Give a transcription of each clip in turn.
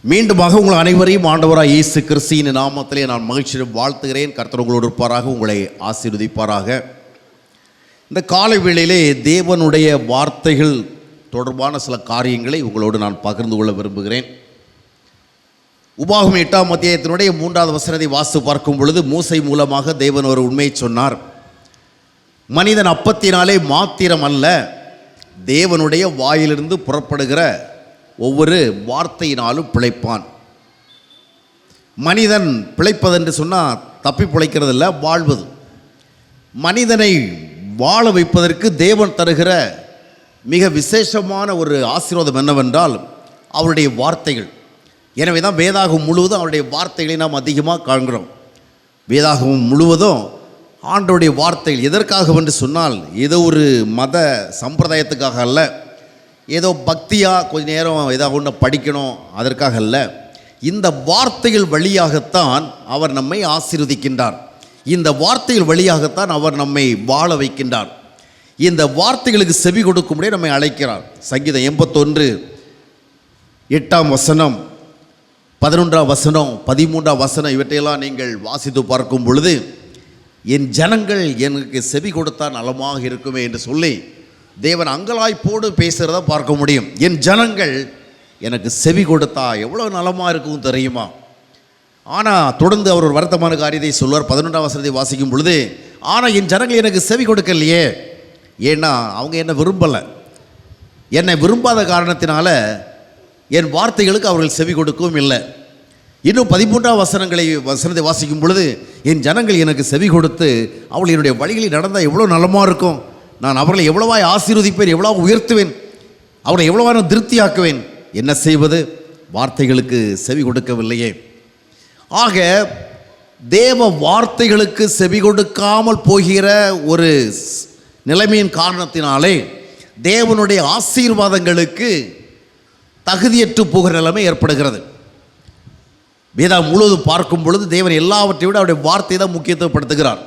மீண்டுமாக உங்கள் அனைவரையும் ஆண்டவராக இயேசு கிறிஸ்துவின் நாமத்திலே நான் மகிழ்ச்சியுடன் வாழ்த்துகிறேன். கர்த்தர் உங்களோடு இருப்பாராக, உங்களை ஆசீர்வதிப்பாராக. இந்த காலை வேளையிலே தேவனுடைய வார்த்தைகள் தொடர்பான சில காரியங்களை உங்களோடு நான் பகிர்ந்து கொள்ள விரும்புகிறேன். உபாகமம் 8ஆம் அத்தியாயத்தினுடைய 3வது வசனத்தை வாசித்து பார்க்கும் பொழுது, மூசை மூலமாக தேவன் ஒரு உண்மையை சொன்னார். மனிதன் அப்பத்தினாலே மாத்திரம் அல்ல, தேவனுடைய வாயிலிருந்து புறப்படுகிற ஒவ்வொரு வார்த்தையினாலும் பிழைப்பான். மனிதன் பிழைப்பதென்று சொன்னால் தப்பி பிழைக்கிறது இல்லை, வாழ்வது. மனிதனை வாழ வைப்பதற்கு தேவன் தருகிற மிக விசேஷமான ஒரு ஆசீர்வாதம் என்னவென்றால் அவருடைய வார்த்தைகள். எனவே தான் வேதாகமம் முழுவதும் அவருடைய வார்த்தைகளை நாம் அதிகமாக காண்கிறோம். வேதாகமம் முழுவதும் ஆண்டவருடைய வார்த்தைகள். எதற்காக என்று சொன்னால், ஏதோ ஒரு மத சம்பிரதாயத்துக்காக அல்ல, ஏதோ பக்தியாக கொஞ்ச நேரம் ஏதாவது ஒன்று படிக்கணும் அதற்காக அல்ல. இந்த வார்த்தைகள் வழியாகத்தான் அவர் நம்மை ஆசீர்வதிக்கின்றார். இந்த வார்த்தைகள் வழியாகத்தான் அவர் நம்மை வாழ வைக்கின்றார். இந்த வார்த்தைகளுக்கு செவி கொடுக்கும்படியே நம்மை அழைக்கிறார். சங்கீதம் 81 8ஆம் வசனம், 11ஆம் வசனம், 13ஆம் வசனம் இவற்றையெல்லாம் நீங்கள் வாசித்து பார்க்கும் பொழுது, என் ஜனங்கள் எனக்கு செவி கொடுத்தால் நலமாக இருக்குமே என்று சொல்லி தேவன் அங்கலாய்ப்போடு பேசுகிறத பார்க்க முடியும். என் ஜனங்கள் எனக்கு செவி கொடுத்தா எவ்வளோ நலமாக இருக்கும் தெரியுமா? ஆனால் தொடர்ந்து அவர் ஒரு வருத்தமான காரியத்தை சொல்வார். 11ஆம் வசனத்தை வாசிக்கும் பொழுது, ஆனால் என் ஜனங்கள் எனக்கு செவி கொடுக்கலையே, ஏன்னா அவங்க என்னை விரும்பலை. என்னை விரும்பாத காரணத்தினால என் வார்த்தைகளுக்கு அவர்கள் செவி கொடுக்கவும் இல்லை. இன்னும் 13ஆம் வசனத்தை வாசிக்கும் பொழுது, என் ஜனங்கள் எனக்கு செவி கொடுத்து அவள் என்னுடைய வழிகளில் நடந்தால் எவ்வளோ நலமாக இருக்கும், நான் அவர்களை எவ்வளவாய் ஆசீர்வதிப்பேன், எவ்வளோ உயர்த்துவேன், அவரை எவ்வளவா நான் திருப்தியாக்குவேன். என்ன செய்வது? வார்த்தைகளுக்கு செவி கொடுக்கவில்லையே. ஆக தேவ வார்த்தைகளுக்கு செவி கொடுக்காமல் போகிற ஒரு நிலைமையின் காரணத்தினாலே தேவனுடைய ஆசீர்வாதங்களுக்கு தகுதியற்று போகிற நிலைமை ஏற்படுகிறது. வேதம் முழுவதும் பார்க்கும் பொழுது தேவன் எல்லாவற்றை விட அவருடைய வார்த்தையை தான் முக்கியத்துவப்படுத்துகிறார்.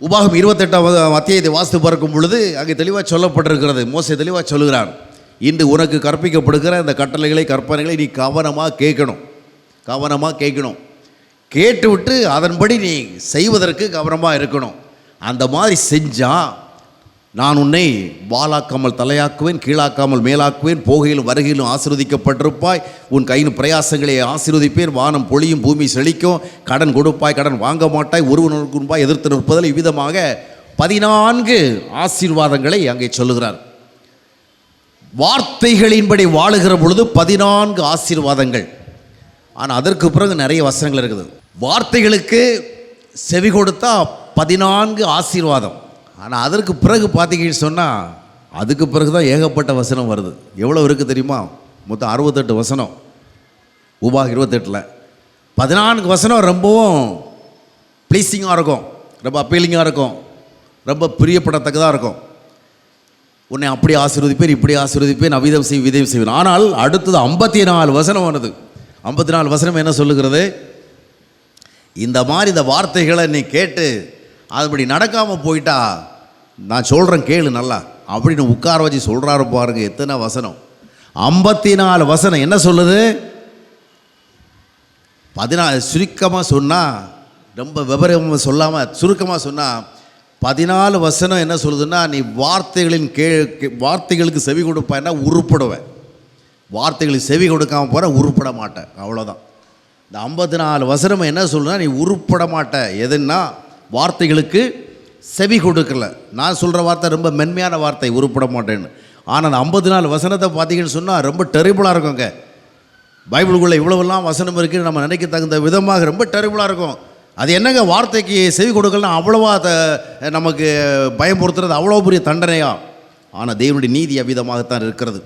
உபாகமம் 28ஆம் அத்தியாயத்தை வாசித்து பார்க்கும் பொழுது அங்கே தெளிவாக சொல்லப்பட்டிருக்கிறது. மோசே தெளிவாக சொல்லுகிறார், இன்று உனக்கு கற்பிக்கப்படுகிற இந்த கட்டளைகளை கற்பனைகளை நீ கவனமாக கேட்கணும். கேட்டுவிட்டு அதன்படி நீ செய்வதற்கு கவனமாக இருக்கணும். அந்த மாதிரி செஞ்சால் நான் உன்னை வாலாக்காமல் தலையாக்குவேன், கீழாக்காமல் மேலாக்குவேன், போகையிலும் வருகையிலும் ஆசீர்வதிக்கப்பட்டிருப்பாய், உன் கையின் பிரயாசங்களை ஆசீர்வதிப்பேன், வானம் பொழியும் பூமி செழிக்கும், கடன் கொடுப்பாய் கடன் வாங்க மாட்டாய், ஒருவனுக்கு முன்பாய் எதிர்த்து நிற்பதில் இவ்விதமாக 14 ஆசீர்வாதங்களை அங்கே சொல்லுகிறார். வார்த்தைகளின்படி வாழுகிற பொழுது 14 ஆசீர்வாதங்கள். ஆனால் அதற்கு பிறகு நிறைய வசனங்கள் இருக்குது. வார்த்தைகளுக்கு செவி கொடுத்தா 14 ஆசீர்வாதம். ஆனால் அதற்கு பிறகு பார்த்தீங்கன்னு சொன்னால், அதுக்கு பிறகு தான் ஏகப்பட்ட வசனம் வருது. எவ்வளோ இருக்குது தெரியுமா? மொத்தம் 68 வசனம். உபாகம் 28 14 வசனம் ரொம்பவும் ப்ளீஸிங்காக இருக்கும், ரொம்ப அப்பீலிங்காக இருக்கும், ரொம்ப பிரியப்படத்தக்கதாக இருக்கும். உன்னை அப்படி ஆசீர்வதிப்பேன், இப்படி ஆசீர்வதிப்பேன், அவிதம் செய்வேன். ஆனால் அடுத்தது 54 வசனம் வருது. 54 வசனம் என்ன சொல்லுகிறது? இந்த மாதிரி இந்த வார்த்தைகளை நீ கேட்டு அதுபடி நடக்காமல் போயிட்டா, நான் சொல்கிறேன் கேளு நல்லா அப்படின்னு உட்கார வச்சு சொல்கிறாரு பாருங்க. எத்தனை வசனம்? 54 வசனம். என்ன சொல்லுது? 14 சுருக்கமாக சொன்னால், ரொம்ப விவரமாக சொல்லாமல் சுருக்கமாக சொன்னால் 14 வசனம் என்ன சொல்லுதுன்னா, நீ வார்த்தைகளுக்கு செவி கொடுப்பேன்னா உருப்படுவேன், வார்த்தைகளுக்கு செவி கொடுக்காமல் போகிற உருப்பட மாட்டேன், அவ்வளோதான். இந்த 54 வசனம் என்ன சொல்லுன்னா, நீ உருப்பட மாட்டேன். எதுன்னா வார்த்தைகளுக்கு செவி கொடுக்கல. நான் சொல்கிற வார்த்தை ரொம்ப மென்மையான வார்த்தை, உருப்பட மாட்டேன்னு. ஆனால் அந்த 54 வசனத்தை பார்த்தீங்கன்னு சொன்னால் ரொம்ப டெரிபிளாக இருக்குங்க. பைபிளுக்குள்ளே இவ்வளவெல்லாம் வசனம் இருக்குன்னு நம்ம நினைக்க தகுந்த விதமாக ரொம்ப டெரிபிளாக இருக்கும். அது என்னங்க, வார்த்தைக்கு செவி கொடுக்கலாம் அவ்வளோவா நமக்கு பயமுறுத்துறது அவ்வளோ பெரிய தண்டனையா? ஆனால் தேவனுடைய நீதி அவ்விதமாகத்தான் இருக்கிறது.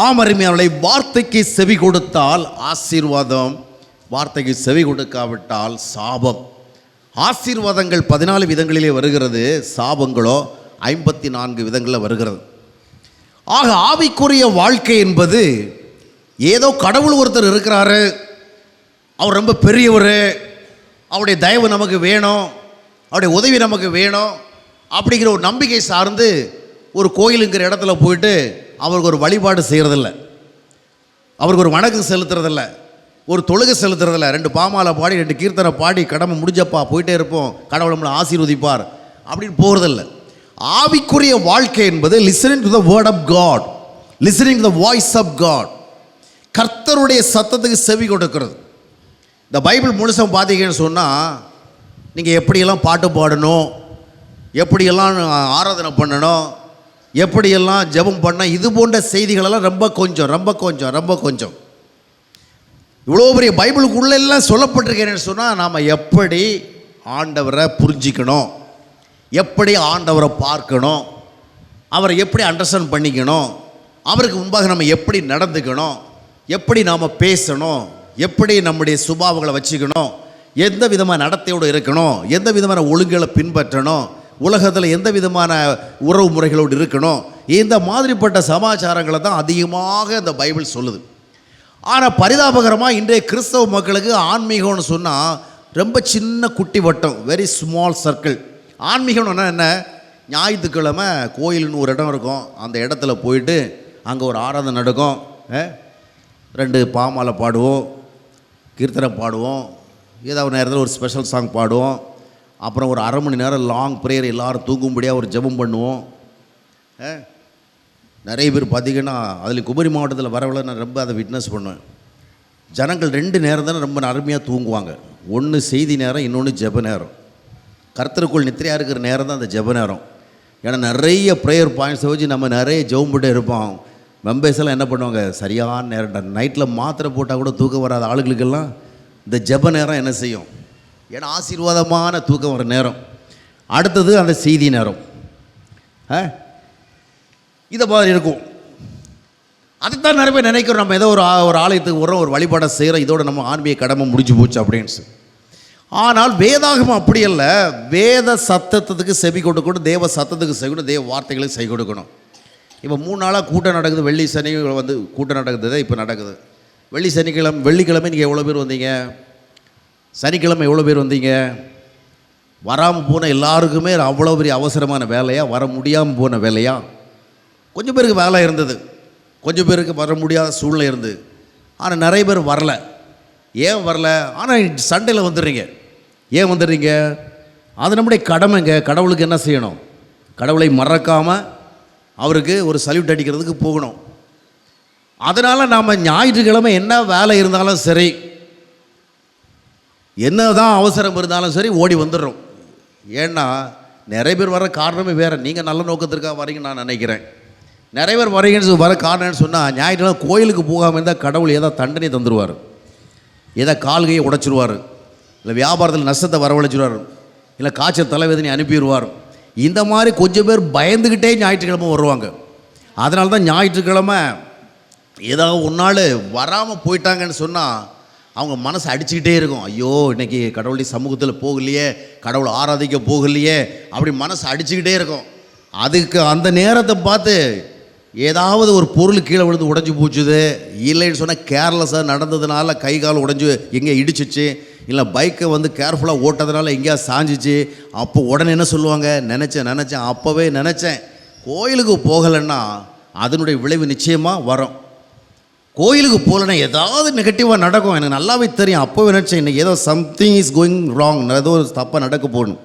அருமையானவர்களே, வார்த்தைக்கு செவி கொடுத்தால் ஆசீர்வாதம், வார்த்தைக்கு செவி கொடுக்காவிட்டால் சாபம். ஆசீர்வாதங்கள் 14 விதங்களிலே வருகிறது, சாபங்களோ 54 விதங்களில் வருகிறது. ஆக ஆவிக்குரிய வாழ்க்கை என்பது ஏதோ கடவுள் ஒருத்தர் இருக்கிறாரு, அவர் ரொம்ப பெரியவர், அவருடைய தயவு நமக்கு வேணும், அவருடைய உதவி நமக்கு வேணும் அப்படிங்கிற ஒரு நம்பிக்கை சார்ந்து ஒரு கோயிலுங்கிற இடத்துல போயிட்டு அவருக்கு ஒரு வழிபாடு செய்கிறதில்ல. அவருக்கு ஒரு வணக்கம் செலுத்துறதில்ல, ஒரு தொழுகை செலுத்துறதில்ல. 2 பாமாலை பாடி 2 கீர்த்தனை பாடி கடமை முடிஞ்சப்பா போயிட்டே இருப்போம், கடவுள் நம்மளை ஆசீர்வதிப்பார் அப்படின்னு போகிறதில்ல. ஆவிக்குரிய வாழ்க்கை என்பது listening to the word of God, listening to the voice of God, கர்த்தருடைய சத்தத்துக்கு செவி கொடுக்கிறது. இந்த பைபிள் முழுசம் பார்த்தீங்கன்னு சொன்னால், நீங்கள் எப்படியெல்லாம் பாட்டு பாடணும், எப்படியெல்லாம் ஆராதனை பண்ணணும், எப்படியெல்லாம் ஜெபம் பண்ண, இது போன்ற செய்திகளெல்லாம் ரொம்ப கொஞ்சம். இவ்வளோ பெரிய பைபிளுக்குள்ளெல்லாம் சொல்லப்பட்டிருக்கேன்னு சொன்னால், நாம் எப்படி ஆண்டவரை புரிஞ்சிக்கணும், எப்படி ஆண்டவரை பார்க்கணும், அவரை எப்படி அண்டர்ஸ்டாண்ட் பண்ணிக்கணும், அவருக்கு முன்பாக நம்ம எப்படி நடந்துக்கணும், எப்படி நாம் பேசணும், எப்படி நம்முடைய சுபாவங்களை வச்சுக்கணும், எந்த விதமான நடத்தையோடு இருக்கணும், எந்த விதமான ஒழுங்குகளை பின்பற்றணும், உலகத்தில் எந்த விதமான உறவு முறைகளோடு இருக்கணும், இந்த மாதிரிப்பட்ட சமாச்சாரங்களை தான் அதிகமாக இந்த பைபிள் சொல்லுது. ஆனால் பரிதாபகரமாக இன்றைய கிறிஸ்தவ மக்களுக்கு ஆன்மீகம்னு சொன்னால் ரொம்ப சின்ன குட்டி வட்டம், வெரி ஸ்மால் சர்க்கிள். ஆன்மீகம்னா என்ன? ஞாயிற்றுக்கிழமை கோயில்னு ஒரு இடம் இருக்கும், அந்த இடத்துல போயிட்டு அங்கே ஒரு ஆராதனை நடக்கும், 2 பாமாலை பாடுவோம், கீர்த்தனை பாடுவோம், ஏதாவது நேரத்தில் ஒரு ஸ்பெஷல் சாங் பாடுவோம், அப்புறம் ஒரு அரை மணி நேரம் லாங் ப்ரேயர், எல்லோரும் தூங்கும்படியாக ஒரு ஜெபம் பண்ணுவோம். நிறைய பேர் பார்த்திங்கன்னா, அதில் குமரி மாவட்டத்தில் வரவளை நான் ரொம்ப அதை விட்னஸ் பண்ணுவேன். ஜனங்கள் 2 நேரம் தானே ரொம்ப அருமையாக தூங்குவாங்க. ஒன்று செய்தி நேரம், இன்னொன்று ஜெப நேரம். கர்த்தருக்குள் நித்திரையாக இருக்கிற நேரம் தான் அந்த ஜெப நேரம். ஏன்னா நிறைய ப்ரேயர் பாயிண்ட்ஸை வச்சு நம்ம நிறைய ஜெபம் போட்டு இருப்போம். மெம்பர்ஸ் எல்லாம் என்ன பண்ணுவாங்க, சரியான நேரம், நைட்டில் மாத்திரை போட்டால் கூட தூக்கம் வராத ஆளுகளுக்கெல்லாம் இந்த ஜெப நேரம் என்ன செய்யும்? ஏன்னா ஆசீர்வாதமான தூக்கம் வர நேரம். அடுத்தது அந்த செய்தி நேரம், இதை மாதிரி இருக்கும். அதுதான் நிறைய பேர் நினைக்கிறோம், நம்ம ஏதோ ஒரு ஆலயத்துக்கு வரோம், ஒரு வழிபாடை செய்கிறோம், இதோட நம்ம ஆன்மீக கடமை முடிஞ்சு போச்சு அப்படின்னு. ஆனால் வேதாகமம் அப்படி அல்ல. வேத சத்தத்துக்கு செவி கொடுக்கணும், தேவ சத்தத்துக்கு செவி கொடுக்கணும், தேவ வார்த்தைகளுக்கு செவி கொடுக்கணும். இப்போ 3 நாளாக கூட்டம் நடக்குது, வெள்ளி சனி வந்து கூட்டம் நடக்குது, இப்போ நடக்குது. வெள்ளிக்கிழமை நீங்கள் எவ்வளோ பேர் வந்தீங்க? சனிக்கிழமை எவ்வளோ பேர் வந்தீங்க? வராமல் போன எல்லாருக்குமே அவ்வளோ பெரிய அவசரமான வேலையா, வர முடியாமல் போன வேலையா? கொஞ்சம் பேருக்கு வேலை இருந்தது, கொஞ்சம் பேருக்கு வர முடியாத சூழ்நிலை இருந்தது. ஆனால் நிறைய பேர் வரல. ஏன் வரல? ஆனால் சண்டேல வந்துடுறீங்க. ஏன் வந்துடுறீங்க? அது நம்முடைய கடமைங்க. கடவுளுக்கு என்ன செய்யணும்? கடவுளை மறக்காமல் அவருக்கு ஒரு சல்யூட் அடிக்கிறதுக்கு போகணும். அதனால் நாம் ஞாயிற்றுக்கிழமை என்ன வேலை இருந்தாலும் சரி, என்ன தான் அவசரம் இருந்தாலும் சரி ஓடி வந்துடுறோம். ஏன்னா நிறைய பேர் வர காரணமே வேறு. நீங்கள் நல்ல நோக்கத்திற்காக வரீங்கன்னு நான் நினைக்கிறேன். நிறைய பேர் வரீங்கன்னு வர காரணம்னு சொன்னால், ஞாயிற்றுக்கிழமை கோயிலுக்கு போகாமல் இருந்தால் கடவுள் ஏதாவது தண்டனை தந்துடுவார், ஏதோ கால்கையை உடைச்சிருவார், இல்லை வியாபாரத்தில் நஷ்டத்தை வரவழைச்சிடுவார், இல்லை காய்ச்சல் தலைவேதனை அனுப்பிடுவார். இந்த மாதிரி கொஞ்சம் பேர் பயந்துக்கிட்டே ஞாயிற்றுக்கிழமை வருவாங்க. அதனால தான் ஞாயிற்றுக்கிழமை ஏதாவது ஒரு நாள் வராமல் போயிட்டாங்கன்னு சொன்னால் அவங்க மனசு அடிச்சுக்கிட்டே இருக்கும். ஐயோ, இன்றைக்கி கடவுளுடைய சமூகத்தில் போகலையே, கடவுளை ஆராதிக்க போகலையே, அப்படி மனசு அடிச்சுக்கிட்டே இருக்கும். அதுக்கு அந்த நேரத்தை பார்த்து ஏதாவது ஒரு பொருள் கீழே விழுந்து உடஞ்சி போச்சுது, இல்லைன்னு சொன்னால் கேர்லெஸ்ஸாக நடந்ததுனால கை கால் உடஞ்சி எங்கே இடிச்சிச்சு, இல்லை பைக்கை வந்து கேர்ஃபுல்லாக ஓட்டதுனால எங்கேயா சாஞ்சிச்சு, அப்போ உடனே என்ன சொல்லுவாங்க? நினச்சேன் அப்போவே நினச்சேன். கோயிலுக்கு போகலைன்னா அதனுடைய விளைவு நிச்சயமாக வரும். கோயிலுக்கு போகலன்னா ஏதாவது நெகட்டிவாக நடக்கும், எனக்கு நல்லாவே தெரியும். அப்போவே நினச்சேன், இன்னைக்கு ஏதோ சம்திங் இஸ் கோயிங் ராங், ஏதோ ஒரு தப்பாக நடக்க போகணும்.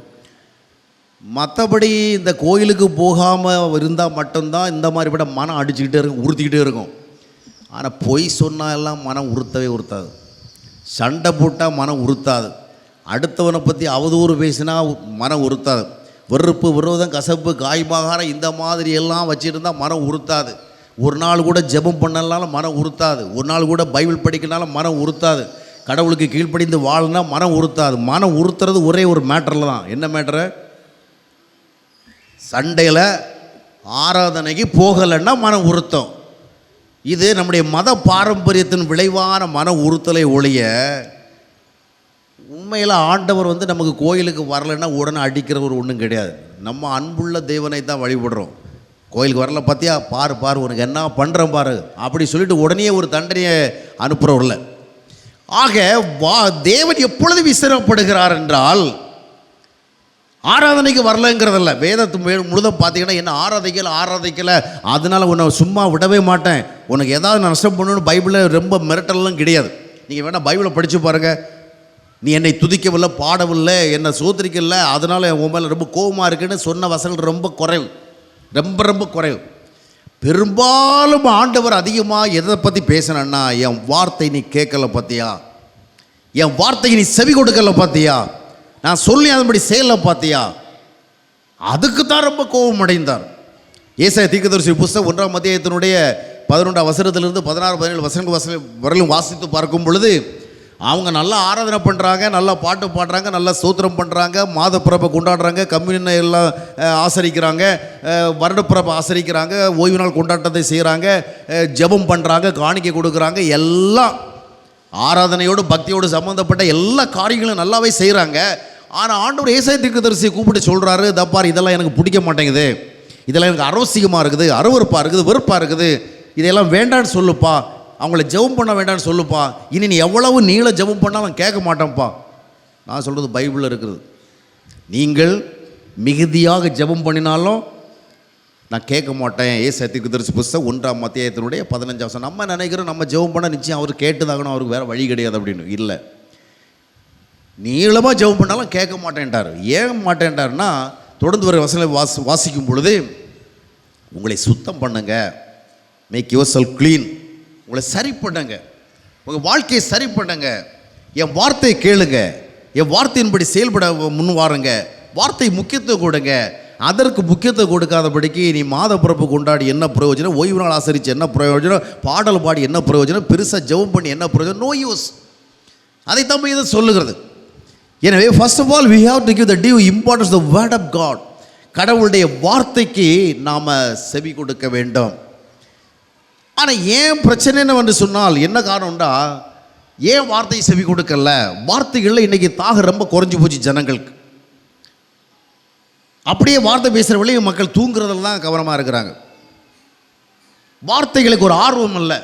மற்றபடி இந்த கோயிலுக்கு போகாமல் இருந்தால் மட்டும்தான் இந்த மாதிரி விட மனம் அடிச்சுக்கிட்டே இருக்கும், உறுத்திக்கிட்டே இருக்கும். ஆனால் பொய் சொன்னால் எல்லாம் மனம் உறுத்தாது, சண்டை போட்டால் மனம் உறுத்தாது, அடுத்தவனை பற்றி அவதூறு பேசினா மனம் உறுத்தாது, வெறுப்பு விரோதம் கசப்பு காய்மாகாரம் இந்த மாதிரி எல்லாம் வச்சுருந்தால் மனம் உறுத்தாது. ஒரு நாள் கூட ஜெபம் பண்ணனாலும் மனம் உறுத்தாது, ஒரு நாள் கூட பைபிள் படிக்கனாலும் மனம் உறுத்தாது, கடவுளுக்கு கீழ்ப்படிந்து வாழ்னா மனம் உறுத்தாது. மனம் உறுத்துறது ஒரே ஒரு மேட்டரில் தான். என்ன மேட்டரு? சண்டையில் ஆராதனைக்கு போகலைன்னா மனம் உறுத்தம். இது நம்முடைய மத பாரம்பரியத்தின் விளைவான மன உறுத்தலை ஒழிய உண்மையில் ஆண்டவர் வந்து நமக்கு கோயிலுக்கு வரலைன்னா உடனே அடிக்கிற ஒரு ஒன்றும் கிடையாது. நம்ம அன்புள்ள தேவனை தான் வழிபடுறோம். கோயிலுக்கு வரல பார்த்தியா, பாரு உனக்கு என்ன பண்ணுறேன் பாரு அப்படி சொல்லிட்டு உடனே ஒரு தண்டனையை அனுப்புகிறவர்ல. ஆக தேவன் எப்பொழுது விசாரப்படுகிறார் என்றால், ஆராதனைக்கு வரலங்கிறதில்ல. வேதத்து முழுதும் பார்த்தீங்கன்னா என்ன ஆராதிக்கலை அதனால் உன்னை சும்மா விடவே மாட்டேன், உனக்கு ஏதாவது நஷ்டம் பண்ணணும்னு பைபிளில் ரொம்ப மிரட்டலாம் கிடையாது. நீங்கள் வேணால் பைபிளை படித்து பாருங்கள். நீ என்னை துதிக்கவில்லை, பாடவில்லை, என்னை சோதரிக்கல, அதனால் உன் மேலே ரொம்ப கோபமாக இருக்குன்னு சொன்ன வசனங்கள் ரொம்ப குறைவு, ரொம்ப குறைவு. பெரும்பாலும் ஆண்டவர் அதிகமாக எதை பற்றி பேசினா, என் வார்த்தை நீ கேட்கல பார்த்தியா, என் வார்த்தையை நீ செவி கொடுக்கல பார்த்தியா, நான் சொல்லி அதன்படி செய்யலை பார்த்தியா, அதுக்கு தான் ரொம்ப கோபம் அடைந்தார். ஏசாயா தீர்க்கதரிசி புஸ்தகம் 1ஆம் அத்தியாயத்தினுடைய 11ஆம் வசனத்திலிருந்து 16, 17 வசனங்கள் வரையிலும் வாசித்து பார்க்கும் பொழுது அவங்க நல்லா ஆராதனை பண்ணுறாங்க, நல்லா பாட்டு பாடுறாங்க, நல்லா ஸ்தோத்திரம் பண்ணுறாங்க, மாதப்பிறப்பை கொண்டாடுறாங்க, கம்யூனியனை எல்லாம் ஆசரிக்கிறாங்க, வருடப்பிறப்பை ஆசரிக்கிறாங்க, ஓய்வு நாள் கொண்டாட்டத்தை செய்கிறாங்க, ஜெபம் பண்ணுறாங்க, காணிக்கை கொடுக்குறாங்க, எல்லாம் ஆராதனையோடு பக்தியோடு சம்மந்தப்பட்ட எல்லா காரியங்களும் நல்லாவே செய்கிறாங்க. ஆனால் ஆண்டவர் ஏசாயா தீர்க்கதரிசியை கூப்பிட்டு சொல்கிறாரு, தப்பார் இதெல்லாம் எனக்கு பிடிக்க மாட்டேங்குது, இதெல்லாம் எனக்கு அரோசிகமாக இருக்குது, அருவருப்பாக இருக்குது, வெறுப்பாக இருக்குது, இதையெல்லாம் வேண்டான்னு சொல்லுப்பா, அவங்கள ஜெபம் பண்ண வேண்டான்னு சொல்லுப்பா, இனி நீ எவ்வளவு நீள ஜெபம் பண்ணாலும் கேட்க மாட்டேன்ப்பா. நான் சொல்கிறது பைபிளில் இருக்குது. நீங்கள் மிகுதியாக ஜெபம் பண்ணினாலும் நான் கேட்க மாட்டேன். ஏசாயா தீர்க்கதரிசி புஸ்தகம் 1ஆம் அத்தியாயத்தினுடைய 15 வசனம். நம்ம நினைக்கிறோம் நம்ம ஜெபம் பண்ண நிச்சயம் அவர் கேட்டுதாகணும், அவருக்கு வேறு வழி கிடையாது அப்படின்னு. இல்லை, நீளமாக ஜெபம் பண்ணாலும் கேட்க மாட்டேன்ட்டார். ஏன் மாட்டேன்ட்டார்னா, தொடர்ந்து வர வசனங்களை வாசிக்கும் பொழுது உங்களை சுத்தம் பண்ணுங்க, மேக் யுவர் செல்ஃப் க்ளீன், உங்களை சரி பண்ணுங்க, உங்கள் வாழ்க்கையை சரி பண்ணுங்க, என் வார்த்தையை கேளுங்க, என் வார்த்தையின்படி செயல்பட முன் வாருங்க, வார்த்தை முக்கியத்துவம் கொடுங்க. அதற்கு முக்கியத்துவம் கொடுக்காதபடிக்கு நீ மாதப்பிறப்பு கொண்டாடி என்ன பிரயோஜனம், ஓய்வு நாள் ஆசரித்து என்ன பிரயோஜனம், பாடல் பாடி என்ன பிரயோஜனம், பெருசாக ஜெபம் பண்ணி என்ன பிரயோஜனம், நோ யூஸ். அதைத்தான் இதை சொல்லுகிறது. எனவே first of all we have to give the due importance the word of God. கடவுளுடைய வார்த்தைக்கு நாம் செவி கொடுக்க வேண்டும். ஆனால் ஏன் பிரச்சனை என்னவென்று சொன்னால் என்ன காரணம்டா, ஏன் வார்த்தையை செவி கொடுக்கல? வார்த்தைகளில் இன்றைக்கி ரொம்ப குறைஞ்சி போச்சு ஜனங்களுக்கு. அப்படியே வார்த்தை பேசுகிற வழியை மக்கள் தூங்குறதுல தான் கவனமாக இருக்கிறாங்க. வார்த்தைகளுக்கு ஒரு ஆர்வம் இல்லை.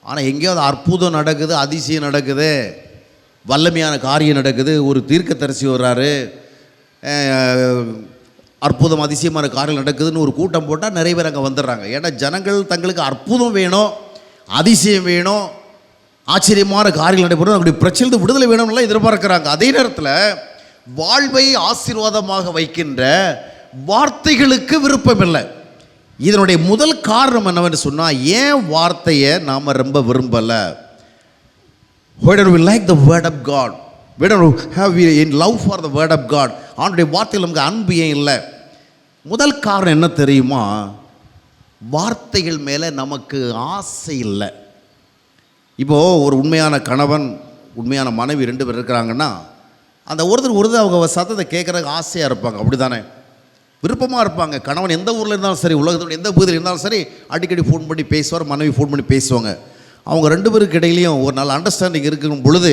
ஆனால் எங்கேயாவது அற்புதம் நடக்குது, அதிசயம் நடக்குது, வல்லமையான காரியம் நடக்குது, ஒரு தீர்க்கதரிசி வர்றாரு, அற்புதம் அதிசயமான காரியம் நடக்குதுன்னு ஒரு கூட்டம் போட்டால் நிறைய பேர் அங்கே வந்துடுறாங்க. ஏன்னா ஜனங்கள் தங்களுக்கு அற்புதம் வேணும், அதிசயம் வேணும், ஆச்சரியமான காரியங்கள் நடைபெறும், அப்படி பிரச்சனை விடுதலை வேணும்லாம் எதிர்பார்க்குறாங்க. அதே நேரத்தில் வாழ்வை ஆசீர்வாதமாக வைக்கின்ற வார்த்தைகளுக்கு விருப்பம் இல்லை. இதனுடைய முதல் காரணம் என்னவென்று சொன்னால், ஏன் வார்த்தையை நாம் ரொம்ப விரும்பலை? Why don't we like the word of God? Why don't we have in love for the word of God? அவனுடைய வார்த்தையில் நமக்கு அன்பு ஏன் இல்லை? முதல் காரணம் என்ன தெரியுமா? வார்த்தைகள் மேலே நமக்கு ஆசை இல்லை. இப்போது ஒரு உண்மையான கணவன் உண்மையான மனைவி 2 பேர் இருக்கிறாங்கன்னா, அந்த ஒருத்தர் அவங்க சத்தத்தை கேட்குறதுக்கு ஆசையாக இருப்பாங்க, அப்படி தானே? விருப்பமாக இருப்பாங்க. கணவன் எந்த ஊரில் இருந்தாலும் சரி, உலகத்தோட எந்த பகுதியில் இருந்தாலும் சரி, அடிக்கடி ஃபோன் பண்ணி பேசுவார், மனைவி ஃபோன் பண்ணி பேசுவாங்க. அவங்க 2 பேருக்கு இடையிலையும் ஒரு நல்ல அண்டர்ஸ்டாண்டிங் இருக்கும் பொழுது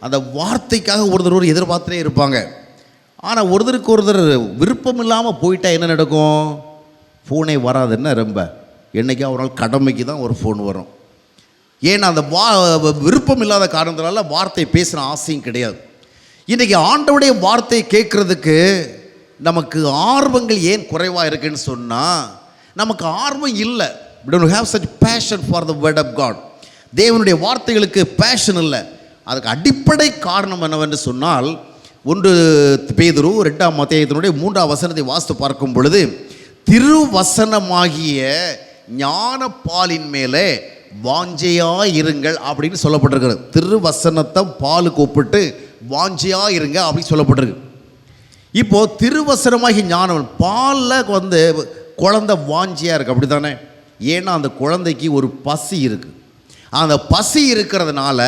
அந்த வார்த்தைக்காக ஒருத்தர் எதிர்பார்த்துட்டே இருப்பாங்க. ஆனால் ஒருத்தர் விருப்பம் இல்லாமல் போயிட்டா என்ன நடக்கும்? ஃபோனே வராது. என்ன ரொம்ப என்றைக்கா ஒரு நாள் கடமைக்கு தான் ஒரு ஃபோன் வரும். ஏன்னா அந்த விருப்பம் இல்லாத காரணத்தினால வார்த்தை பேசுகிற ஆசையும் கிடையாது. இன்றைக்கி ஆண்டவருடைய வார்த்தையை கேட்குறதுக்கு நமக்கு ஆர்வங்கள் ஏன் குறைவாக இருக்குன்னு சொன்னால், நமக்கு ஆர்வம் இல்லை. we don't have such passion for the word of God. தேவனுடைய வார்த்தைகளுக்கு பேஷன் இல்லை. அதுக்கு அடிப்படை காரணம் என்னவென்று சொன்னால், 1 பேதுரு 2ஆம் அத்தியாயத்தினுடைய 3ஆம் வசனத்தை வாசித்து பார்க்கும் பொழுது, திருவசனமாகிய ஞான பாலின் மேலே வாஞ்சையாயிருங்கள் அப்படின்னு சொல்லப்பட்டிருக்கிறது. திருவசனத்தை பாலுக்கு ஒப்பிட்டு வாஞ்சையாயிருங்க அப்படின்னு சொல்லப்பட்டிருக்கு. இப்போது திருவசனமாகி ஞானம், பாலில் குழந்தை வாஞ்சியாக இருக்குது, அப்படி தானே? ஏன்னா அந்த குழந்தைக்கு ஒரு பசி இருக்குது. அந்த பசி இருக்கிறதுனால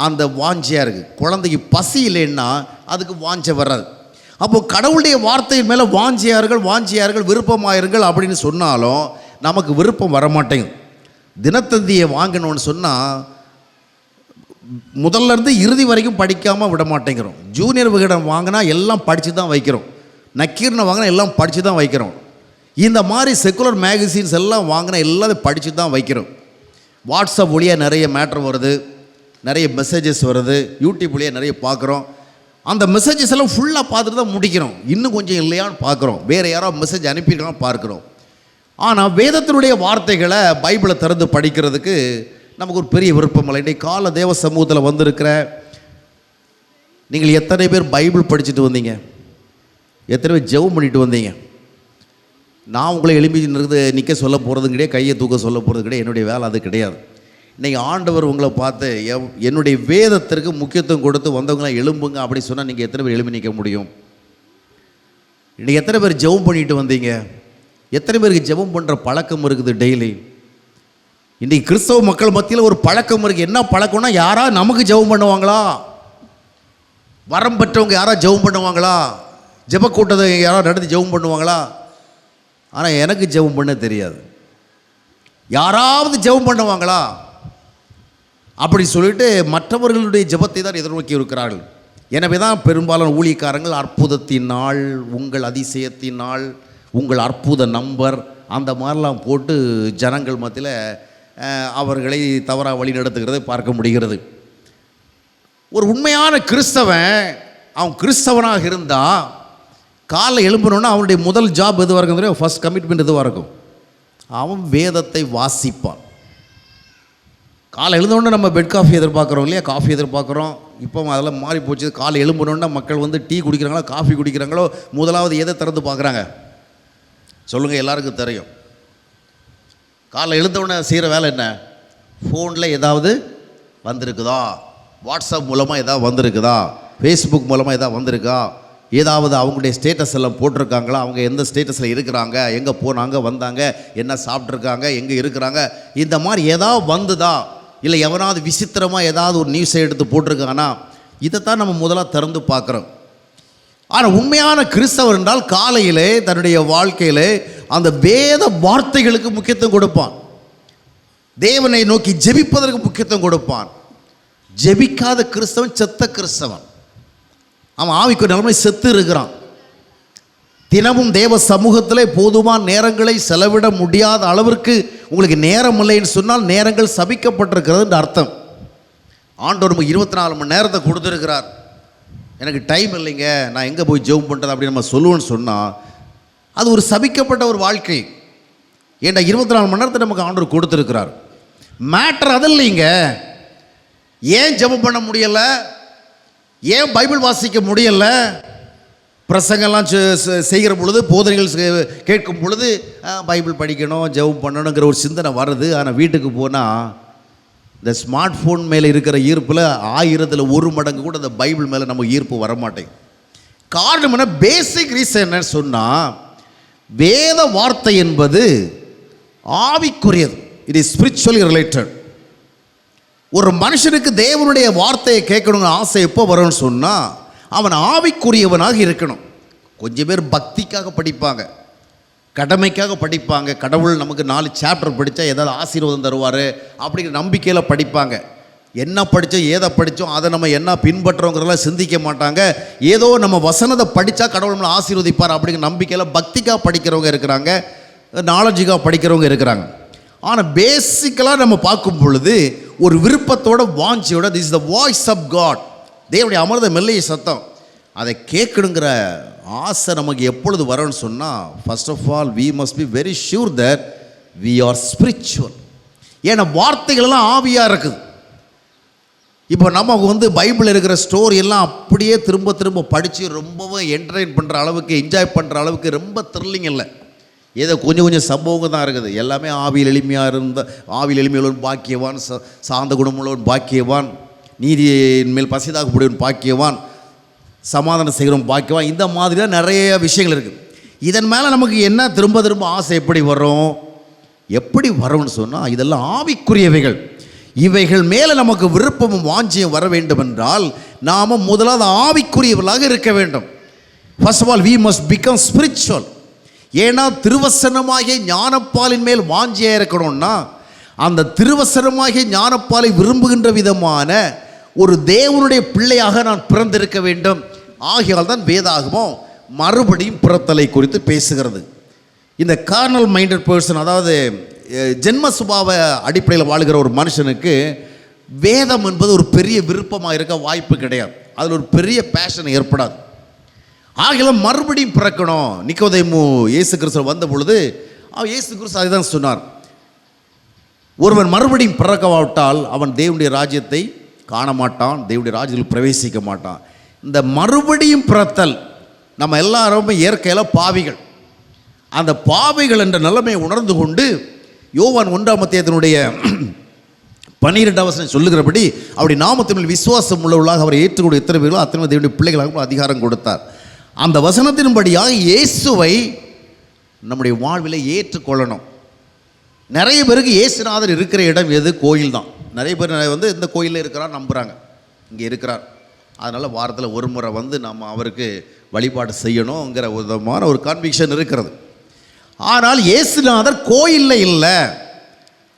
அந்த வாஞ்சியாக இருக்குது. குழந்தைக்கு பசி இல்லைன்னா அதுக்கு வாஞ்சை வராது. அப்போது கடவுளுடைய வார்த்தையின் மேலே வாஞ்சியார்கள் விருப்பமாயிருங்கள் அப்படின்னு சொன்னாலும் நமக்கு விருப்பம் வரமாட்டேங்குது. தினத்தந்தியை வாங்கணும்னு சொன்னால் முதல்லேருந்து இறுதி வரைக்கும் படிக்காமல் விட மாட்டேங்கிறோம். ஜூனியர் விகடன் வாங்கினா எல்லாம் படித்து தான் வைக்கிறோம். நக்கீரனை வாங்கினா எல்லாம் படித்து தான் வைக்கிறோம். இந்த மாதிரி செக்குலர் மேகசின்ஸ் எல்லாம் வாங்கினா எல்லாத்தையும் படித்து தான் வைக்கிறோம். வாட்ஸ்அப் வழியாக நிறைய மேட்ரு வருது, நிறைய மெசேஜஸ் வருது, யூடியூப் வழியாக நிறைய பார்க்குறோம். அந்த மெசேஜஸ் எல்லாம் ஃபுல்லாக பார்த்துட்டு தான் முடிக்கிறோம். இன்னும் கொஞ்சம் இல்லையான்னு பார்க்குறோம், வேறு யாரோ மெசேஜ் அனுப்பியிருக்கான்னு பார்க்குறோம். ஆனால் வேதத்தினுடைய வார்த்தைகளை பைபிளை திறந்து படிக்கிறதுக்கு நமக்கு ஒரு பெரிய விருப்பம் இல்லை. இன்றைக்கு கால தேவ சமூகத்தில் வந்திருக்கிற நீங்கள் எத்தனை பேர் பைபிள் படிச்சுட்டு வந்தீங்க? எத்தனை பேர் ஜெபம் பண்ணிட்டு வந்தீங்க? நான் உங்களை எழுப்பி நிற்க சொல்ல போகிறது கிடையாது, கையை தூக்க சொல்ல போகிறது கிடையாது. என்னுடைய வேலை அது கிடையாது. இன்றைக்கி ஆண்டவர் உங்களை பார்த்து என்னுடைய வேதத்திற்கு முக்கியத்துவம் கொடுத்து வந்தவங்களாம் எழும்புங்க அப்படி சொன்னால் நீங்கள் எத்தனை பேர் எழுப்பி நிற்க முடியும்? இன்றைக்கி எத்தனை பேர் ஜெபம் பண்ணிட்டு வந்தீங்க? எத்தனை பேருக்கு ஜெபம் பண்ணுற பழக்கம் இருக்குது டெய்லி? இன்றைக்கி கிறிஸ்தவ மக்கள் மத்தியில் ஒரு பழக்கம் இருக்குது. என்ன பழக்கம்னா, யாராவது நமக்கு ஜெபம் பண்ணுவாங்களா? வரம் பெற்றவங்க யாராவது ஜெபம் பண்ணுவாங்களா? ஜெப கூட்டத்தை யாராவது நடத்தி ஜெபம் பண்ணுவாங்களா? ஆனால் எனக்கு ஜெபம் பண்ண தெரியாது. யாராவது ஜெபம் பண்ணுவாங்களா அப்படி சொல்லிட்டு மற்றவர்களுடைய ஜெபத்தை தான் எதிர்நோக்கி இருக்கிறார்கள். எனவே தான் பெரும்பாலான ஊழியக்காரங்கள் அற்புதத்தினால், உங்கள் அதிசயத்தினால், உங்கள் அற்புத நம்பர் அந்த மாதிரிலாம் போட்டு ஜனங்கள் மத்தியில் அவர்களை தவறாக வழி நடத்துகிறதை பார்க்க முடிகிறது. ஒரு உண்மையான கிறிஸ்தவன், அவன் கிறிஸ்தவனாக இருந்தால் காலைல எழும்பணுன்னா அவனுடைய முதல் ஜாப் எதுவாக இருக்கும்? ஃபர்ஸ்ட் கமிட்மெண்ட் எதுவாக இருக்கும்? அவன் வேதத்தை வாசிப்பான். காலை எழுந்தோடனே நம்ம பெட் காஃபி எதிர்பார்க்குறோம் இல்லையா? காஃபி எதிர்பார்க்குறோம். இப்போ அதெல்லாம் மாறி போச்சு. காலை எழும்பணுன்னா மக்கள் வந்து டீ குடிக்கிறாங்களோ காஃபி குடிக்கிறாங்களோ முதலாவது எதை திறந்து பார்க்குறாங்க சொல்லுங்கள்? எல்லாருக்கும் தெரியும். காலை எழுந்தவுடனே செய்கிற வேலை என்ன? ஃபோனில் ஏதாவது வந்திருக்குதா? வாட்ஸ்அப் மூலமாக ஏதாவது வந்திருக்குதா? ஃபேஸ்புக் மூலமாக ஏதாவது வந்திருக்கா? ஏதாவது அவங்களுடைய ஸ்டேட்டஸ் எல்லாம் போட்டிருக்காங்களா? அவங்க எந்த ஸ்டேட்டஸில் இருக்கிறாங்க, எங்கே போனாங்க, வந்தாங்க, என்ன சாப்பிட்ருக்காங்க, எங்கே இருக்கிறாங்க, இந்த மாதிரி ஏதாவது வந்துதா? இல்லை எவனாவது விசித்திரமாக ஏதாவது ஒரு நியூஸை எடுத்து போட்டிருக்கானா? இதைத்தான் நம்ம முதலாக திறந்து பார்க்குறோம். ஆனால் உண்மையான கிறிஸ்தவர் என்றால் காலையிலே தன்னுடைய வாழ்க்கையிலே அந்த வேத வார்த்தைகளுக்கு முக்கியத்துவம் கொடுப்பான். தேவனை நோக்கி ஜெபிப்பதற்கு முக்கியத்துவம் கொடுப்பான். ஜெபிக்காத கிறிஸ்தவன் செத்த கிறிஸ்தவன். அவன் ஆவிக்கு நிலைமை செத்து இருக்கிறான். தினமும் தேவ சமூகத்தில் போதுமான நேரங்களை செலவிட முடியாத அளவிற்கு உங்களுக்கு நேரம் இல்லைன்னு சொன்னால் நேரங்கள் சபிக்கப்பட்டிருக்கிறதுன்ற அர்த்தம். ஆண்டவர் நமக்கு 24 மணி நேரத்தை கொடுத்துருக்கிறார். எனக்கு டைம் இல்லைங்க, நான் எங்கே போய் ஜெபம் பண்ணுறது அப்படின்னு நம்ம சொல்லுவோன்னு சொன்னால் அது ஒரு சபிக்கப்பட்ட ஒரு வாழ்க்கை. ஏன்டா 24 மணி நேரத்தை நமக்கு ஆண்டவர் கொடுத்துருக்கிறார். மேட்டர் அது இல்லைங்க. ஏன் ஜெபம் பண்ண முடியலை? ஏன் பைபிள் வாசிக்க முடியலை? பிரசங்கெல்லாம் செய்கிற பொழுது, போதனைகள் கேட்கும் பொழுது பைபிள் படிக்கணும், ஜெபம் பண்ணணுங்கிற ஒரு சிந்தனை வருது. ஆனால் வீட்டுக்கு போனால் இந்த ஸ்மார்ட் ஃபோன் மேலே இருக்கிற ஈர்ப்பில் 1000ல் 1 மடங்கு கூட அந்த பைபிள் மேலே நம்ம ஈர்ப்பு வரமாட்டேங்குது. காரணம் என்ன? பேசிக் ரீசன் என்னன்னு சொன்னால், வேத வார்த்தை என்பது ஆவிக்குரியது. It is spiritually related. ஒரு மனுஷனுக்கு தேவனுடைய வார்த்தையை கேட்கணுங்கிற ஆசை எப்போ வரும்னு சொன்னால், அவன் ஆவிக்குரியவனாக இருக்கணும். கொஞ்சம் பேர் பக்திக்காக படிப்பாங்க, கடமைக்காக படிப்பாங்க. கடவுள் நமக்கு 4 சாப்டர் படித்தா ஏதாவது ஆசீர்வாதம் தருவார் அப்படிங்கிற நம்பிக்கையில் படிப்பாங்க. என்ன படித்தோம், ஏதை படித்தோம், அதை நம்ம என்ன பின்பற்றோங்கிறதெல்லாம் சிந்திக்க மாட்டாங்க. ஏதோ நம்ம வசனத்தை படித்தா கடவுள் நம்மளை ஆசீர்வதிப்பார் அப்படிங்கிற நம்பிக்கையில் பக்திக்காக படிக்கிறவங்க இருக்கிறாங்க, நாலேஜுக்காக படிக்கிறவங்க இருக்கிறாங்க. ஆனால் பேசிக்கலாக நம்ம பார்க்கும் பொழுது ஒரு விருப்பத்தோட, வாஞ்சியோட, this is the voice of God, தேவனுடைய அமர்ந்த மெல்லிய சத்தம், அதை கேட்கணுங்கிற ஆசை நமக்கு எப்பொழுது வரும்னு சொன்னால், first of all we must be very sure that we are spiritual. ஏன்னா வார்த்தைகள்லாம் ஆவியாக இருக்குது. இப்போ நம்ம பைபிள் இருக்கிற ஸ்டோரி எல்லாம் அப்படியே திரும்ப திரும்ப படித்து ரொம்பவும் என்டர்டெயின் பண்ணுற அளவுக்கு, என்ஜாய் பண்ணுற அளவுக்கு ரொம்ப த்ரில்லிங் இல்லை. ஏதோ கொஞ்சம் கொஞ்சம் சம்பவங்கள் தான் இருக்குது. எல்லாமே ஆவியில் எளிமையாக இருந்த, ஆவியில் எளிமையுள்ளவன் பாக்கியவான், சாந்த குணமுள்ளவன் பாக்கியவான், நீதியின் மேல் பசிதாகக்கூடியவன் பாக்கியவான், சமாதானம் செய்கிறவன் பாக்கியவான், இந்த மாதிரி தான் நிறைய விஷயங்கள் இருக்குது. இதன் மேலே நமக்கு என்ன திரும்ப திரும்ப ஆசை எப்படி வரும்னு சொன்னால், இதெல்லாம் ஆவிக்குரியவைகள். இவைகள் மேலே நமக்கு விருப்பமும் வாஞ்சியும் வர வேண்டும் என்றால் நாம் முதலாவது ஆவிக்குரியவர்களாக இருக்க வேண்டும். First of all we must become spiritual. ஏன்னா திருவசனமாகிய ஞானப்பாலின் மேல் வாஞ்சியாக இருக்கணும்னா, அந்த திருவசனமாகிய ஞானப்பாலை விரும்புகின்ற விதமான ஒரு தேவனுடைய பிள்ளையாக நான் பிறந்திருக்க வேண்டும். ஆகையால் தான் வேதாகமம் மறுபடியும் பிறத்தலை குறித்து பேசுகிறது. இந்த கார்னல் மைண்டட் பர்சன், அதாவது ஜென்ம சுபாவ அடிப்படையில் வாழ்கிற ஒரு மனுஷனுக்கு வேதம் என்பது ஒரு பெரிய விருப்பமாக இருக்க வாய்ப்பு கிடையாது. அதில் ஒரு பெரிய பேஷன் ஏற்படாது. ஆகல மறுபடியும் பிறக்கணும். நிக்கோதேமு இயேசு கிறிஸ்து வந்த பொழுது இயேசு கிறிஸ்து அதுதான் சொன்னார், ஒருவன் மறுபடியும் பிறக்கவாவிட்டால் அவன் தேவனுடைய ராஜ்யத்தை காண மாட்டான், தேவனுடைய ராஜ்யத்தில் பிரவேசிக்க மாட்டான். இந்த மறுபடியும் பிறத்தல், நம்ம எல்லாருமே இயற்கையில் பாவிகள். அந்த பாவிகள் என்ற நிலைமையை உணர்ந்து கொண்டு யோவான் 1ஆம் அத்தியாயத்தினுடைய 12ஆம் வசனம் சொல்லுகிறபடி அப்படி நாமத்தின் விசுவாசம் உள்ளவர்களாக அவரை ஏற்றுக்கொண்டு எத்தனை பேர்களோ அத்தனை தேவனுடைய பிள்ளைகளாக அதிகாரம் கொடுத்தார். அந்த வசனத்தின்படியாக இயேசுவை நம்முடைய வாழ்வில் ஏற்றுக்கொள்ளணும். நிறைய பேருக்கு இயேசுநாதர் இருக்கிற இடம் எது? கோயில் தான். நிறைய பேர் இந்த கோயிலில் இருக்கிறார் நம்புகிறாங்க, இங்கே இருக்கிறார், அதனால் வாரத்தில் ஒரு முறை நம்ம அவருக்கு வழிபாடு செய்யணுங்கிற விதமான ஒரு கான்விக்ஷன் இருக்கிறது. ஆனால் இயேசுநாதர் கோயிலில் இல்லை,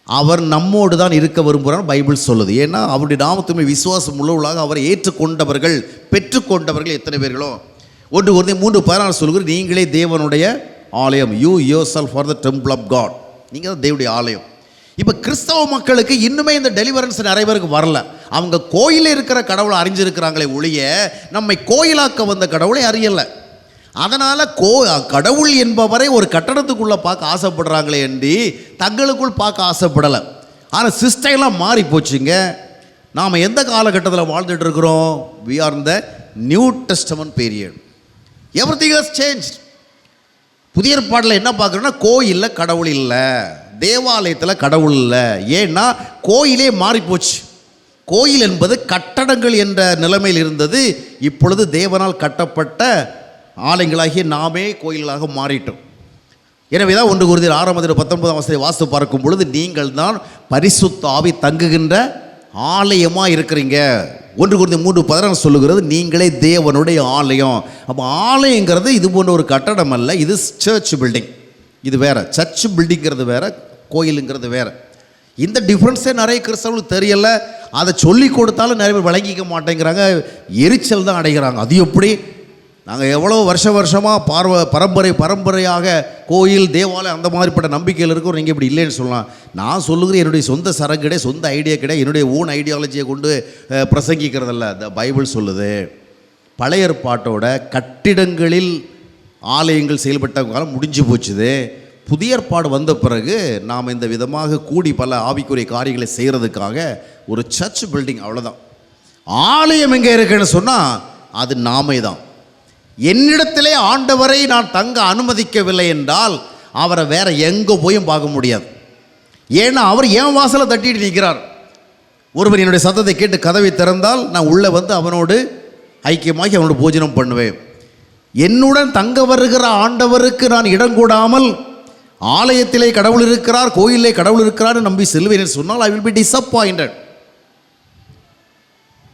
அவர் நம்மோடு தான் இருக்க விரும்புகிறார் பைபிள் சொல்லுது. ஏன்னா அவருடைய நாமத்துமே விசுவாசம் உள்ளவர்களாக அவரை ஏற்றுக்கொண்டவர்கள் பெற்றுக்கொண்டவர்கள் எத்தனை பேர்களோ 1 Corinthians 3:16 சொல்லுகிற, நீங்களே தேவனுடைய ஆலயம், you yourself for the temple of God, நீங்கள் தான் தேவனுடைய ஆலயம். இப்போ கிறிஸ்தவ மக்களுக்கு இன்னுமே இந்த டெலிவரன்ஸ் நிறைய பேருக்கு வரல. அவங்க கோயிலில் இருக்கிற கடவுளை அறிஞ்சிருக்கிறாங்களே ஒழிய நம்மை கோயிலாக்க வந்த கடவுளை அறியலை. அதனால் கடவுள் என்பவரை ஒரு கட்டடத்துக்குள்ளே பார்க்க ஆசைப்படுறாங்களே என்று தங்களுக்குள் பார்க்க ஆசைப்படலை. ஆனால் சிஸ்டைலாம் மாறி போச்சுங்க. நாம் எந்த காலகட்டத்தில் வாழ்ந்துட்டு இருக்கிறோம்? வி ஆர் இந்த new testament period. Everything has changed. புதிய ஏற்பாட்டில் என்ன பார்க்குறோன்னா, கோயிலில் கடவுள் இல்லை, தேவாலயத்தில் கடவுள் இல்லை. ஏன்னா கோயிலே மாறிப்போச்சு. கோயில் என்பது கட்டடங்கள் என்ற நிலைமையில் இருந்தது. இப்பொழுது தேவனால் கட்டப்பட்ட ஆலயங்களாகிய நாமே கோயில்களாக மாறிட்டோம். எனவே தான் 1 Corinthians 6:19 வாசித்து பார்க்கும் பொழுது, நீங்கள் தான் பரிசுத்த ஆவி தங்குகின்ற ஆலயமாக இருக்கிறீங்க. 1 Corinthians 3:16 சொல்லுகிறது, நீங்களே தேவனுடைய ஆலயம். அப்போ ஆலயங்கிறது இது போன்ற ஒரு கட்டடம் அல்ல, இது சர்ச் பில்டிங். இது வேறு, சர்ச் பில்டிங்கிறது வேறு, கோயிலுங்கிறது வேறு. இந்த டிஃப்ரென்ஸே நிறைய கிறிஸ்தவர்களுக்கு தெரியலை. அதை சொல்லி கொடுத்தாலும் நிறைய பேர் விளங்கிக்க மாட்டேங்கிறாங்க, எரிச்சல் தான் அடைகிறாங்க. அது எப்படி? நாங்கள் எவ்வளோ வருஷமாக பரம்பரையாக கோயில் தேவாலயம் அந்த மாதிரிப்பட்ட நம்பிக்கையில் இருக்கிறோம், நீங்கள் இப்படி இல்லைன்னு சொல்லலாம். நான் சொல்லுகிறேன், என்னுடைய சொந்த சரக்கு கிடையாது, சொந்த ஐடியா கிடையாது, என்னுடைய ஓன் ஐடியாலஜியை கொண்டு பிரசங்கிக்கிறதில்ல. இந்த பைபிள் சொல்லுது, பழைய ஏற்பாட்டோட கட்டிடங்களில் ஆலயங்கள் செயல்பட்ட காலம் முடிஞ்சு போச்சுது. புதிய ஏற்பாடு வந்த பிறகு நாம் இந்த விதமாக கூடி பல ஆவிக்குரிய காரியங்களை செய்கிறதுக்காக ஒரு சர்ச் பில்டிங், அவ்வளோதான். ஆலயம் எங்கே இருக்குன்னு சொன்னால் அது நாமே தான். என்னிடத்திலே ஆண்டவரை நான் தங்க அனுமதிக்கவில்லை என்றால் அவரை வேற எங்கே போயும் பார்க்க முடியாது. ஏன்னா அவர் என் வாசலை தட்டிட்டு நிற்கிறார். ஒருவர் என்னுடைய சத்தத்தை கேட்டு கதவை திறந்தால் நான் உள்ளே அவனோடு ஐக்கியமாகி அவனோட போஜனம் பண்ணுவேன். என்னுடன் தங்க வருகிற ஆண்டவருக்கு நான் இடம் கூடாமல் ஆலயத்திலே கடவுள் இருக்கிறார், கோயிலே கடவுள் இருக்கிறார் நம்பி செல்வேன் சொன்னால் ஐ வில் பி டிசப்பாயிண்டட்.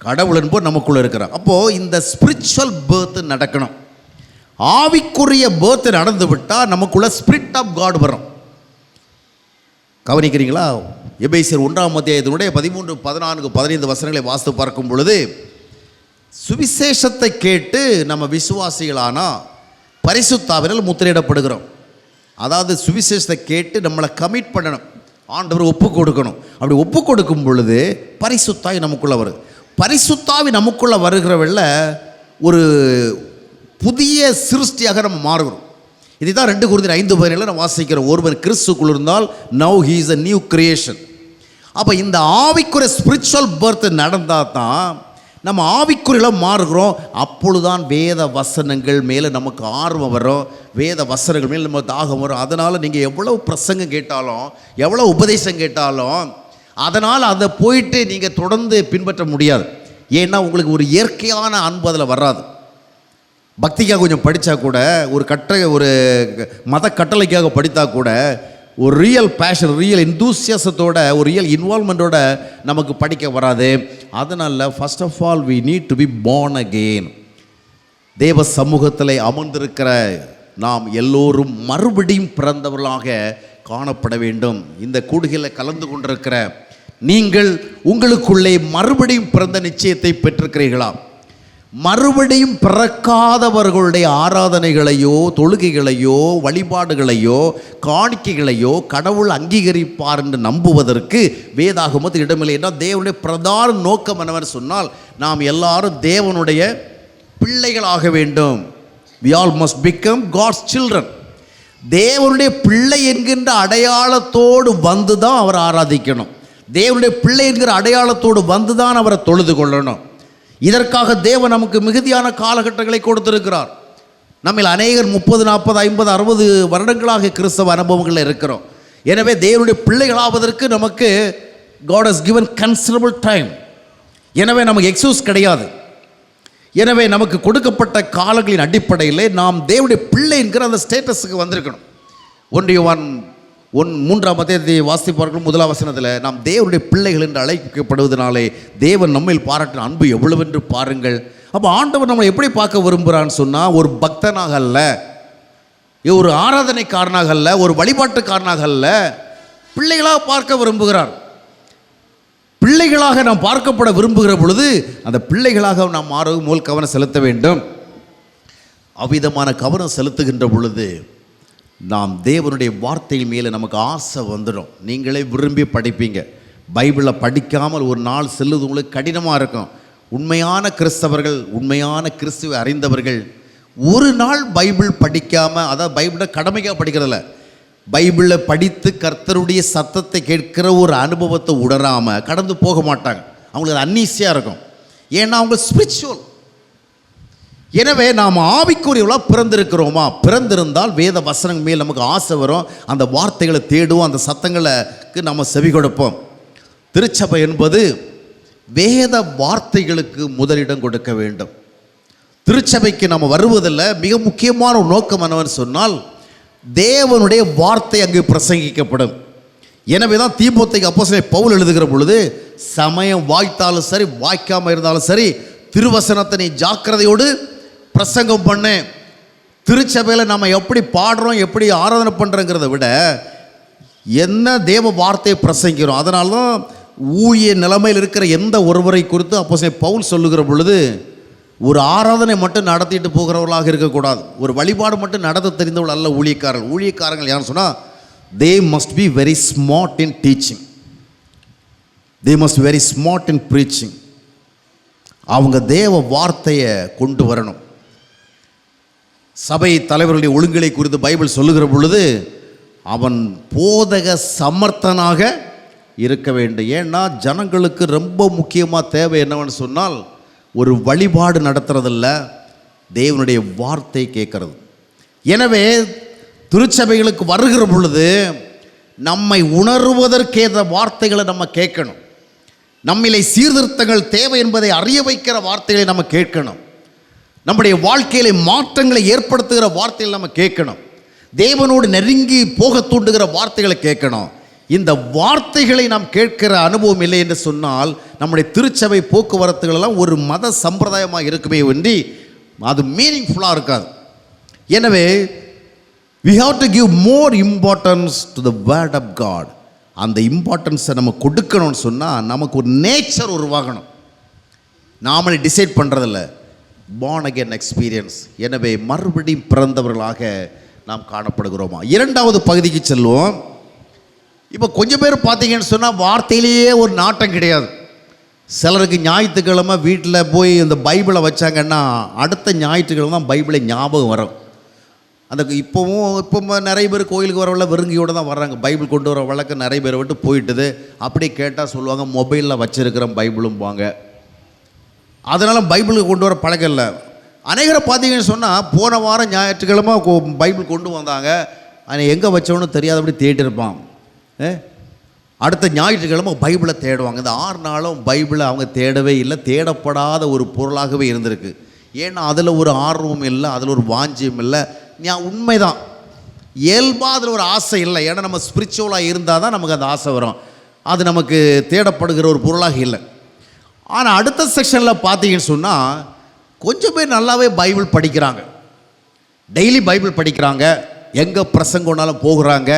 கடவுள் என்பது நமக்குள்ளே இருக்கிறார். அப்போது இந்த ஸ்பிரிச்சுவல் பேர்த் நடக்கணும். ஆவிக்குரிய பேர்த் நடந்து விட்டால் நமக்குள்ள ஸ்பிரிட் ஆஃப் காட் வரும். கவனிக்கிறீங்களா? எபேசியர் 1ஆம் அத்தியாயத்தினுடைய 13, 14, 15 வசனங்களை வாசித்து பார்க்கும் பொழுது, சுவிசேஷத்தை கேட்டு நம்ம விசுவாசிகளானா பரிசுத்தாவினால் முத்திரையிடப்படுகிறோம். அதாவது சுவிசேஷத்தை கேட்டு நம்மளை கமிட் பண்ணணும், ஆண்டவர் ஒப்பு கொடுக்கணும். அப்படி ஒப்பு கொடுக்கும் பொழுது பரிசுத்தாவி நமக்குள்ளே வரும். பரிசுத்தாவி நமக்குள்ளே வருகிறவள்ள ஒரு புதிய சிருஷ்டியாக நம்ம மாறுகிறோம். இதை தான் 2 Corinthians 5:17 நம்ம வாசிக்கிறோம். ஒருவன் கிறிஸ்துக்குள் இருந்தால் now he is a new creation. அப்போ இந்த ஆவிக்குரிய ஸ்பிரிச்சுவல் பர்த் நடந்தால் தான் நம்ம ஆவிக்குறியில் மாறுகிறோம். அப்பொழுதுதான் வேத வசனங்கள் மேலே நமக்கு ஆர்வம் வரும், வேத வசனங்கள் மேலே நமக்கு தாகம் வரும். அதனால் நீங்கள் எவ்வளோ பிரசங்கம் கேட்டாலும், எவ்வளோ உபதேசம் கேட்டாலும், அதனால் அதை போயிட்டு நீங்கள் தொடர்ந்து பின்பற்ற முடியாது. ஏன்னா உங்களுக்கு ஒரு இயற்கையான அன்பு அதில் வராது. பக்திக்காக கொஞ்சம் படித்தா கூட, ஒரு மத கட்டளைக்காக படித்தா கூட, ஒரு ரியல் பேஷன், ரியல் எந்தூசியாசத்தோட, ஒரு ரியல் இன்வால்மெண்ட்டோட நமக்கு படிக்க வராது. அதனால் first of all we need to be born again. தேவ சமூகத்தில் அமர்ந்திருக்கிற நாம் எல்லோரும் மறுபடியும் பிறந்தவர்களாக காணப்பட வேண்டும். இந்த கூடுகையில் கலந்து கொண்டிருக்கிற நீங்கள் உங்களுக்குள்ளே மறுபடியும் பிறந்த நிச்சயத்தை பெற்றிருக்கிறீர்களா? மறுபடியும் பிறக்காதவர்களுடைய ஆராதனைகளையோ தொழுகைகளையோ வழிபாடுகளையோ காணிக்கைகளையோ கடவுள் அங்கீகரிப்பார் என்று நம்புவதற்கு வேதாகமத்தில் இடமில்லை. என்றால் தேவனுடைய பிரதான நோக்கம் என்னவென்று சொன்னால், நாம் எல்லாரும் தேவனுடைய பிள்ளைகளாக வேண்டும். We all must become God's children. தேவனுடைய பிள்ளை என்கின்ற அடையாளத்தோடு வந்து தான் அவரை ஆராதிக்கணும். தேவனுடைய பிள்ளை என்கிற அடையாளத்தோடு வந்து தான் அவரை தொழுது கொள்ளணும். இதற்காக தேவன் நமக்கு மிகுதியான காலகட்டங்களை கொடுத்திருக்கிறார். நம்மில் அநேகர் 30, 40, 50, 60 வருடங்களாக கிறிஸ்தவ அனுபவங்களில் இருக்கிறோம். எனவே தேவனுடைய பிள்ளைகளாவதற்கு நமக்கு God has given considerable time. எனவே நமக்கு எக்ஸ்கியூஸ் கிடையாது. எனவே நமக்கு கொடுக்கப்பட்ட காலங்களின் அடிப்படையில் நாம் தேவனுடைய பிள்ளை என்கிற அந்த ஸ்டேட்டஸுக்கு வந்திருக்கணும். 1 யோவான் 3 வாசிப்பார்கள் 1 வசனத்தில், நாம் தேவனுடைய பிள்ளைகள் என்று அழைக்கப்படுவதனாலே தேவன் நம்மில் பாராட்டின அன்பு எவ்வளவென்று பாருங்கள். அப்போ ஆண்டவர் நம்மளை எப்படி பார்க்க விரும்புகிறான்னு சொன்னால், ஒரு பக்தனாக அல்ல, ஒரு ஆராதனைக்காரனாக அல்ல, ஒரு வழிபாட்டுக்காரனாக அல்ல, பிள்ளைகளாக பார்க்க விரும்புகிறார். பிள்ளைகளாக நாம் பார்க்கப்பட விரும்புகிற பொழுது அந்த பிள்ளைகளாக நாம் மூல் கவனம் செலுத்த வேண்டும். அவ்விதமான கவனம் செலுத்துகின்ற பொழுது நாம் தேவனுடைய வார்த்தையின் மேலே நமக்கு ஆசை வந்துடும். நீங்களே விரும்பி படிப்பீங்க. பைபிளை படிக்காமல் ஒரு நாள் செல்லுவது உங்களுக்கு கடினமாக இருக்கும். உண்மையான கிறிஸ்தவர்கள், உண்மையான கிறிஸ்துவை அறிந்தவர்கள் ஒரு நாள் பைபிள் படிக்காமல், அதாவது பைபிளை கடமையாக படிக்கிறதில்ல, பைபிளை படித்து கர்த்தருடைய சத்தத்தை கேட்கிற ஒரு அனுபவத்தை உணராமல் கடந்து போக மாட்டாங்க. அவங்களுக்கு அன்னீசியாக இருக்கும். ஏன்னா அவங்க ஸ்பிரிச்சுவல். எனவே நாம் ஆவிக்குரியவர்களாக பிறந்திருக்கிறோமா? பிறந்திருந்தால் வேத வசனங்கள் மேல் நமக்கு ஆசை வரும். அந்த வார்த்தைகளை தேடுவோம், அந்த சத்தங்களுக்கு நம்ம செவி கொடுப்போம். திருச்சபை என்பது வேத வார்த்தைகளுக்கு முதலிடம் கொடுக்க வேண்டும். திருச்சபைக்கு நம்ம வருவதில் மிக முக்கியமான ஒரு நோக்கம் என்னவென்று சொன்னால், தேவனுடைய வார்த்தை அங்கு பிரசங்கிக்கப்படும். எனவே தான் தீமோத்தேயுக்கு அப்போஸ்தலன் பவுல் எழுதுகிற பொழுது, சமயம் வாய்த்தாலும் சரி வாய்க்காமல் இருந்தாலும் சரி திருவசனத்தை நீ ஜாக்கிரதையோடு பிரசங்கம் பண்ணு. திருச்சபையில் நம்ம எப்படி பாடுறோம், எப்படி ஆராதனை பண்ணுறோங்கிறத விட என்ன தேவ வார்த்தையை பிரசங்கிக்கிறோம். அதனால தான் ஊழிய நிலைமையில் இருக்கிற எந்த ஒருவரை குறித்து அப்போஸ்தலன் பவுல் சொல்லுகிற பொழுது, ஒரு ஆராதனை மட்டும் நடத்திட்டு போகிறவர்களாக இருக்கக்கூடாது, ஒரு வழிபாடு மட்டும் நடத்த தெரிந்தவர்கள் அல்ல ஊழியக்காரர்கள். ஊழியக்காரங்கள் யாருன்னு சொன்னால், they must be very smart in teaching, they must be very smart in preaching. அவங்க தேவ வார்த்தையை கொண்டு வரணும். சபை தலைவர்களுடைய ஒழுங்குகளை குறித்து பைபிள் சொல்லுகிற பொழுது, அவன் போதக சமர்த்தனாக இருக்க வேண்டும். ஏன்னா ஜனங்களுக்கு ரொம்ப முக்கியமாக தேவை என்னவென்னு சொன்னால், ஒரு வழிபாடு நடத்துறதில்ல, தேவனுடைய வார்த்தை கேட்கறது. எனவே திருச்சபைகளுக்கு வருகிற பொழுது நம்மை உணர்வதற்கேற்ற வார்த்தைகளை நம்ம கேட்கணும். நம்மிலே சீர்திருத்தங்கள் தேவை என்பதை அறிய வைக்கிற வார்த்தைகளை நம்ம கேட்கணும். நம்முடைய வாழ்க்கையிலே மாற்றங்களை ஏற்படுத்துகிற வார்த்தைகளை நம்ம கேட்கணும். தேவனோடு நெருங்கி போக தூண்டுகிற வார்த்தைகளை கேட்கணும். இந்த வார்த்தைகளை நாம் கேட்கிற அனுபவம் இல்லை என்று சொன்னால், நம்முடைய திருச்சபை போக்குவரத்துகள் எல்லாம் ஒரு மத சம்பிரதாயமாக இருக்குமே ஒன்றி அது மீனிங்ஃபுல்லாக இருக்காது. எனவே we have to give more importance to the word of God. அந்த இம்பார்ட்டன்ஸை நம்ம கொடுக்கணும்னு சொன்னால், நமக்கு ஒரு நேச்சர் உருவாகணும். நாமளே டிசைட் பண்ணுறதில்ல, born again எக்ஸ்பீரியன்ஸ். எனவே மறுபடியும் பிறந்தவர்களாக நாம் காணப்படுகிறோமா? இரண்டாவது பகுதிக்கு செல்வோம். இப்போ கொஞ்சம் பேர் பார்த்தீங்கன்னு சொன்னால் வார்த்தையிலேயே ஒரு நாட்டம் கிடையாது. சிலருக்கு ஞாயிற்றுக்கிழமை வீட்டில் போய் இந்த பைபிளை வச்சாங்கன்னா அடுத்த ஞாயிற்றுக்கிழமை தான் பைபிளை ஞாபகம் வரும். அந்த இப்போ நிறைய பேர் கோயிலுக்கு வரவள்ள வெறுங்கியோடு தான் வர்றாங்க. பைபிள் கொண்டு வர வழக்கம் நிறைய பேரை விட்டு போயிட்டுது. அப்படி கேட்டால் சொல்லுவாங்க, மொபைலில் வச்சுருக்கிறோம் பைபிளும் வாங்க. அதனால் பைபிளுக்கு கொண்டு வர பழக்கம் இல்லை. அநேகரை பார்த்தீங்கன்னு சொன்னால், போன வாரம் ஞாயிற்றுக்கிழமை பைபிள் கொண்டு வந்தாங்க, ஆனால் எங்கே வச்சோன்னு தெரியாதபடி தேடிட்டு இருப்பான். அடுத்த ஞாயிற்றுக்கிழமை பைபிளை தேடுவாங்க. இந்த 6 நாளும் பைபிளை அவங்க தேடவே இல்லை. தேடப்படாத ஒரு பொருளாகவே இருந்திருக்கு. ஏன்னா அதில் ஒரு ஆர்வம் இல்லை, அதில் ஒரு வாஞ்சியம் இல்லை. உண்மைதான், இயல்பாக அதில் ஒரு ஆசை இல்லை. ஏன்னா நம்ம ஸ்பிரிச்சுவலாக இருந்தால் தான் நமக்கு அந்த ஆசை வரும். அது நமக்கு தேடப்படுகிற ஒரு பொருளாக இல்லை. ஆனால் அடுத்த செக்ஷனில் பார்த்தீங்கன்னு சொன்னால், கொஞ்சம் பேர் நல்லாவே பைபிள் படிக்கிறாங்க, டெய்லி பைபிள் படிக்கிறாங்க, எங்கே பிரசங்கம்னாலும் போகிறாங்க,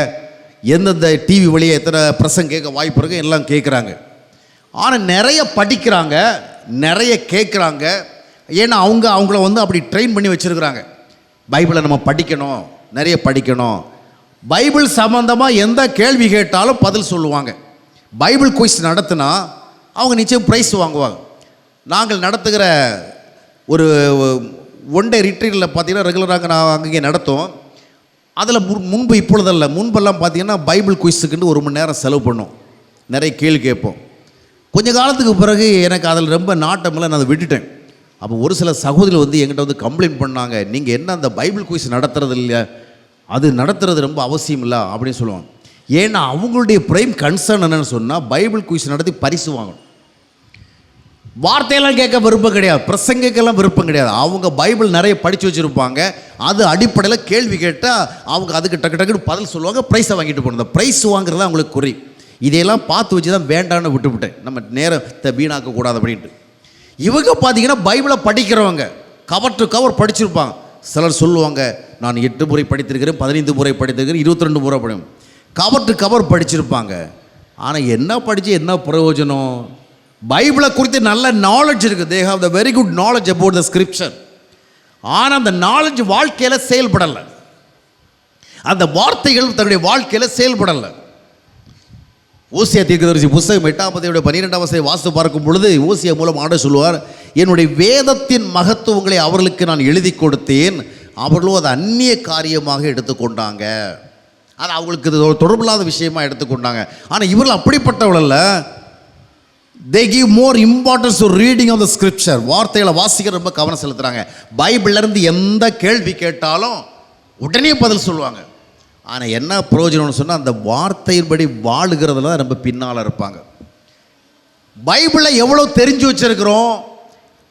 எந்தெந்த டிவி வழியாக எத்தனை பிரசங்க கேட்க வாய்ப்பு இருக்கு எல்லாம் கேட்குறாங்க. ஆனால் நிறைய படிக்கிறாங்க, நிறைய கேட்குறாங்க, ஏன்னா அவங்கள வந்து அப்படி ட்ரெயின் பண்ணி வச்சுருக்குறாங்க. பைபிளை நம்ம படிக்கணும், நிறைய படிக்கணும். பைபிள் சம்மந்தமாக எந்த கேள்வி கேட்டாலும் பதில் சொல்லுவாங்க. பைபிள் குயிஸ் நடத்தினா அவங்க நிச்சயம் ப்ரைஸ் வாங்குவாங்க. நாங்கள் நடத்துகிற ஒரு ஒன் டே ரிட்ரீட்டில் பார்த்தீங்கன்னா ரெகுலராக நான் அங்கே நடத்தும். அதில் முன்பு இப்பொழுதல்ல, முன்பெல்லாம் பார்த்தீங்கன்னா பைபிள் குயிஸுக்குன்னு 1 மணி நேரம் செலவு பண்ணோம், நிறைய கேள்வி கேட்போம். கொஞ்ச காலத்துக்கு பிறகு எனக்கு அதில் ரொம்ப நாட்டமில்லை, நான் அதை விட்டுட்டேன். அப்போ ஒரு சில சகோதரிகள் வந்து என்கிட்ட வந்து கம்ப்ளைண்ட் பண்ணாங்க, நீங்கள் என்ன அந்த பைபிள் குயிஸ் நடத்துறது இல்லை, அது நடத்துறது ரொம்ப அவசியம் இல்லை அப்படின்னு சொல்லுவாங்க. ஏன்னா அவங்களுடைய பிரைம் கன்சர்ன் என்னென்னு சொன்னால் பைபிள் குயிஸ் நடத்தி பரிசு வாங்கணும். வார்த்தையெல்லாம் கேட்க விருப்பம் கிடையாது, பிரசங்கக்கெல்லாம் விருப்பம் கிடையாது. அவங்க பைபிள் நிறைய படித்து வச்சுருப்பாங்க, அது அடிப்படையில் கேள்வி கேட்டால் அவங்க அதுக்கு டக்கு டக்குன்னு பதில் சொல்லுவாங்க, ப்ரைஸை வாங்கிட்டு போகணும். இந்த ப்ரைஸ் வாங்குறது அவங்களுக்கு குறி. இதையெல்லாம் பார்த்து வச்சு தான் வேண்டான்னு விட்டுவிட்டேன், நம்ம நேரத்தை வீணாக்கக்கூடாது அப்படின்ட்டு. இவங்க பார்த்தீங்கன்னா பைபிளை படிக்கிறவங்க கவர் டு கவர் படிச்சிருப்பாங்க. சிலர் சொல்லுவாங்க, நான் 8 முறை படித்திருக்கிறேன், 15 முறை படித்திருக்கிறேன், 22 முறை படிக்கும், கவர் டு கவர் படிச்சிருப்பாங்க. ஆனால் என்ன படித்து என்ன பிரயோஜனம்? பைபிளை குறித்து நல்ல நாலேஜ் இருக்குது, they have the very good knowledge about the scripture. ஆனால் அந்த நாலேஜ் வாழ்க்கையில் செயல்படலை, அந்த வார்த்தைகள் தன்னுடைய வாழ்க்கையில் செயல்படலை. ஓசியா தீர்க்கதரிசி புஸ்தகம் 8:12 வாசித்து பார்க்கும் பொழுது ஓசியா மூலம் ஆண்டவர் சொல்லுவார், என்னுடைய வேதத்தின் மகத்துவங்களை அவர்களுக்கு நான் எழுதி கொடுத்தேன், அவர்களும் அதை அந்நிய காரியமாக எடுத்துக்கொண்டாங்க. அது அவங்களுக்கு தொடர்பில்லாத விஷயமாக எடுத்துக்கொண்டாங்க. ஆனால் இவர்கள் அப்படிப்பட்டவர்கள் அல்ல. they give more importance to reading of the scripture. வார்த்தைகளை வாசிக்க ரொம்ப கவனம் செலுத்துகிறாங்க. பைபிள்லேருந்து எந்த கேள்வி கேட்டாலும் உடனே பதில் சொல்லுவாங்க. ஆனால் என்ன பிரயோஜனம்னு சொன்னால் அந்த வார்த்தையின்படி வாழுகிறதுல தான் ரொம்ப பின்னால் இருப்பாங்க. பைபிளை எவ்வளோ தெரிஞ்சு வச்சுருக்கிறோம்,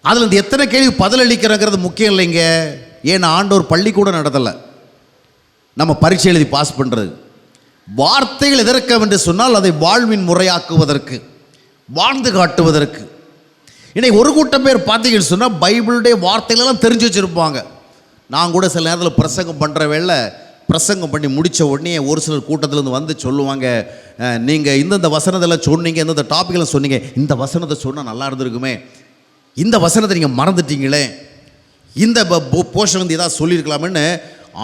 அதில் இந்த எத்தனை கேள்வி பதிலளிக்கிறோங்கிறது முக்கியம் இல்லைங்க. ஏன்னா ஆண்டவர் பள்ளிக்கூடம் நடத்தலை, நம்ம பரீட்சை எழுதி பாஸ் பண்ணுறது. வார்த்தைகள் எதற்க என்று சொன்னால் அதை வாழ்வின் முறையாக்குவதற்கு, வாழ்ந்து காட்டுவதற்கு. இன்னைக்கு ஒரு கூட்டம் பேர் பார்த்தீங்கன்னு சொன்னால் பைபிளுடைய வார்த்தைகளெல்லாம் தெரிஞ்சு வச்சுருப்பாங்க. நான் கூட சில நேரத்தில் பிரசங்கம் பண்ணுற வேளை பிரசங்கம் பண்ணி முடித்த உடனே ஒரு சிலர் கூட்டத்திலேருந்து வந்து சொல்லுவாங்க, நீங்கள் இந்தந்த வசனத்தெல்லாம் சொன்னீங்க, இந்தந்த டாப்பிக்கெல்லாம் சொன்னீங்க, இந்த வசனத்தை சொன்னால் நல்லா இருந்திருக்குமே, இந்த வசனத்தை நீங்கள் மறந்துட்டீங்களே, இந்த போர்ஷன் வந்து ஏதாவது சொல்லியிருக்கலாமேன்னு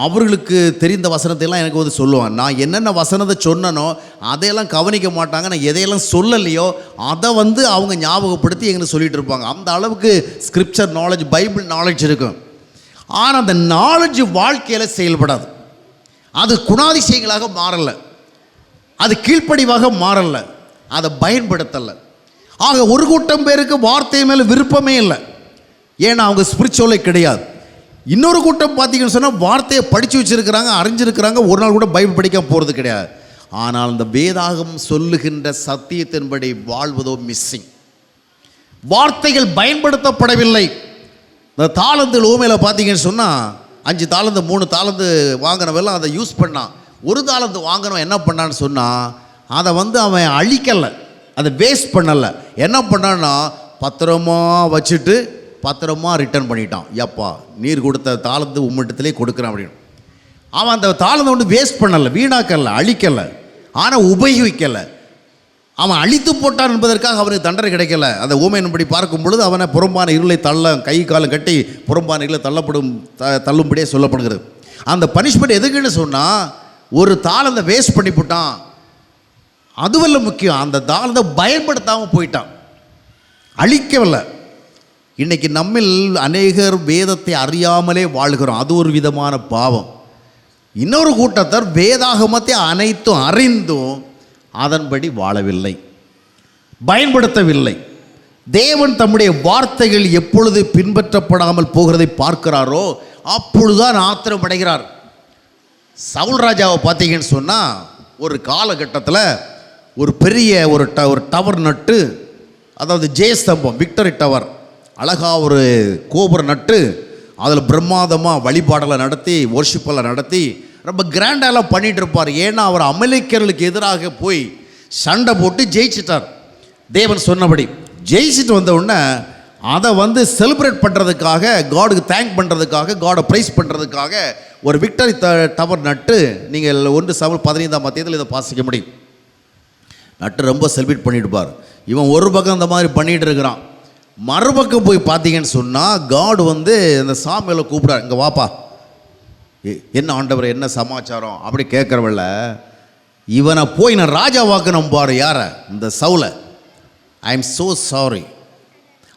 அவர்களுக்கு தெரிந்த வசனத்தையெல்லாம் எனக்கு வந்து சொல்லுவாங்க. நான் என்னென்ன வசனத்தை சொன்னனோ அதையெல்லாம் கவனிக்க மாட்டாங்க, நான் எதையெல்லாம் சொல்லலையோ அதை வந்து அவங்க ஞாபகப்படுத்தி எங்களுக்கு சொல்லிகிட்டு இருப்பாங்க. அந்த அளவுக்கு ஸ்கிரிப்சர் நாலேஜ், பைபிள் நாலேஜ் இருக்கும். ஆனால் அந்த நாலேஜ் வாழ்க்கையில் செயல்படாது, அது குணாதிசயங்களாக மாறலை, அது கீழ்ப்படிவாக மாறலை, அதை பயன்படுத்தலை. ஆக ஒரு கூட்டம் பேருக்கு வார்த்தை மேலே விருப்பமே இல்லை, ஏன்னா அவங்க ஸ்பிரிச்சுவலே கிடையாது. இன்னொரு கூட்டம் பார்த்தீங்கன்னு சொன்னால் வார்த்தையை படித்து வச்சுருக்கிறாங்க, அறிஞ்சிருக்கிறாங்க, ஒரு நாள் கூட பைபிள் படிக்க போகிறது கிடையாது. ஆனால் அந்த வேதாகம் சொல்லுகின்ற சத்தியத்தின்படி வாழ்வதோ மிஸ்ஸிங். வார்த்தைகள் பயன்படுத்தப்படவில்லை. இந்த தாளந்து ஊமையில் பார்த்தீங்கன்னு சொன்னால் 5 தாளந்து 3 தாளந்து வாங்கினவெல்லாம் அதை யூஸ் பண்ணான். 1 தாளந்து வாங்கினவன் என்ன பண்ணான்னு சொன்னால் அதை வந்து அவன் அழிக்கலை, அதை வேஸ்ட் பண்ணலை. என்ன பண்ணான்னா பத்திரமா வச்சுட்டு பத்திரமா ரிட்டர்ன் பண்ணிட்டான். எப்பா நீர் கொடுத்த தாளந்து உம்மிட்டத்திலே கொடுக்குறான் அப்படின்னு. அவன் அந்த தாளந்தை வந்து வேஸ்ட் பண்ணலை, வீணாக்கலை, அழிக்கலை, ஆனால் உபயோகிக்கலை. அவன் அழித்து போட்டான் என்பதற்காக அவனுக்கு தண்டனை கிடைக்கல. அந்த ஊமையின்படி பார்க்கும் பொழுது அவனை புறம்பான இருளை கை காலம் கட்டி புறம்பான இருளை தள்ளும்படியே சொல்லப்படுகிறது. அந்த பனிஷ்மெண்ட் எதுக்குன்னு சொன்னால் ஒரு தாளந்தை வேஸ்ட் பண்ணி போட்டான், அதுவல்ல முக்கியம், அந்த தாளந்தை பயன்படுத்தாமல் போயிட்டான், அழிக்கவில்லை. இன்றைக்கி நம்மில் அநேகர் வேதத்தை அறியாமலே வாழ்கிறோம், அது ஒரு விதமான பாவம். இன்னொரு கூட்டத்தார் வேதாகமத்தை அனைத்தும் அறிந்தும் அதன்படி வாழவில்லை, பயன்படுத்தவில்லை. தேவன் தம்முடைய வார்த்தைகள் எப்பொழுது பின்பற்றப்படாமல் போகிறதை பார்க்கிறாரோ அப்பொழுதுதான் ஆத்திரம் அடைகிறார். சவுல் ராஜாவை பார்த்தீங்கன்னு சொன்னால் ஒரு காலகட்டத்தில் ஒரு பெரிய ஒரு டவர் நட்டு, அதாவது ஜெயஸ்தம்பம், விக்டரி டவர், அழகாக ஒரு கோபுரம் நட்டு அதில் பிரம்மாதமாக வழிபாடலை நடத்தி, ஒர்ஷிப்பெல்லாம் நடத்தி ரொம்ப கிராண்டாலாம் பண்ணிகிட்டு இருப்பார். ஏன்னா அவர் அமெரிக்கர்களுக்கு எதிராக போய் சண்டை போட்டு ஜெயிச்சிட்டார். தேவன் சொன்னபடி ஜெயிச்சுட்டு வந்த உடனே அதை வந்து செலிப்ரேட் பண்ணுறதுக்காக, காடுக்கு தேங்க் பண்ணுறதுக்காக, காடை ப்ரைஸ் பண்ணுறதுக்காக ஒரு விக்டரி டவர் நட்டு, நீங்கள் 1 சாமுவேல் 15 இதை வாசிக்க முடியும். நட்டு ரொம்ப செலிப்ரேட் பண்ணிட்டு பார். இவன் ஒரு பக்கம் இந்த மாதிரி பண்ணிகிட்டு இருக்கிறான், மறுபக்கம் போய் பார்த்தீங்கன்னு சொன்னால் காட் வந்து அந்த சாமுவேலை கூப்பிடாரு, இங்கே வாப்பா, என்ன ஆண்டவர் என்ன சமாச்சாரம் அப்படி கேட்குறவல்ல, இவனை போய் நான் ராஜாவாக்கணும் பாரு. யாரை? இந்த சவுலை. ஐ எம் ஸோ சாரி,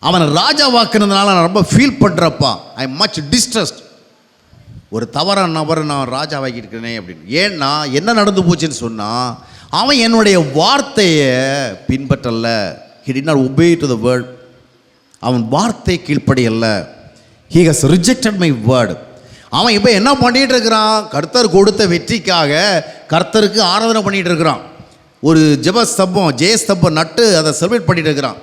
அவனை ராஜாவாக்குனதுனால நான் ரொம்ப ஃபீல் பண்ணுறப்பா. I am much distressed. ஒரு தவறான நபரை நான் ராஜாவாக்கியிருக்கிறேனே அப்படின்னு. ஏன்னா என்ன நடந்து போச்சுன்னு சொன்னால், அவன் என்னுடைய வார்த்தையை பின்பற்றல. he did not obey to the word. அவன் வார்த்தை கீழ்ப்படியல்ல. he has rejected my word. அவன் இப்போ என்ன பண்ணிகிட்டு இருக்கிறான்? கர்த்தர் கொடுத்த வெற்றிக்காக கர்த்தருக்கு ஆராதனை பண்ணிகிட்டு இருக்கிறான். ஒரு ஜெயஸ்தம்பம் நட்டு அதை செலிப்ரேட் பண்ணிகிட்டு இருக்கிறான்.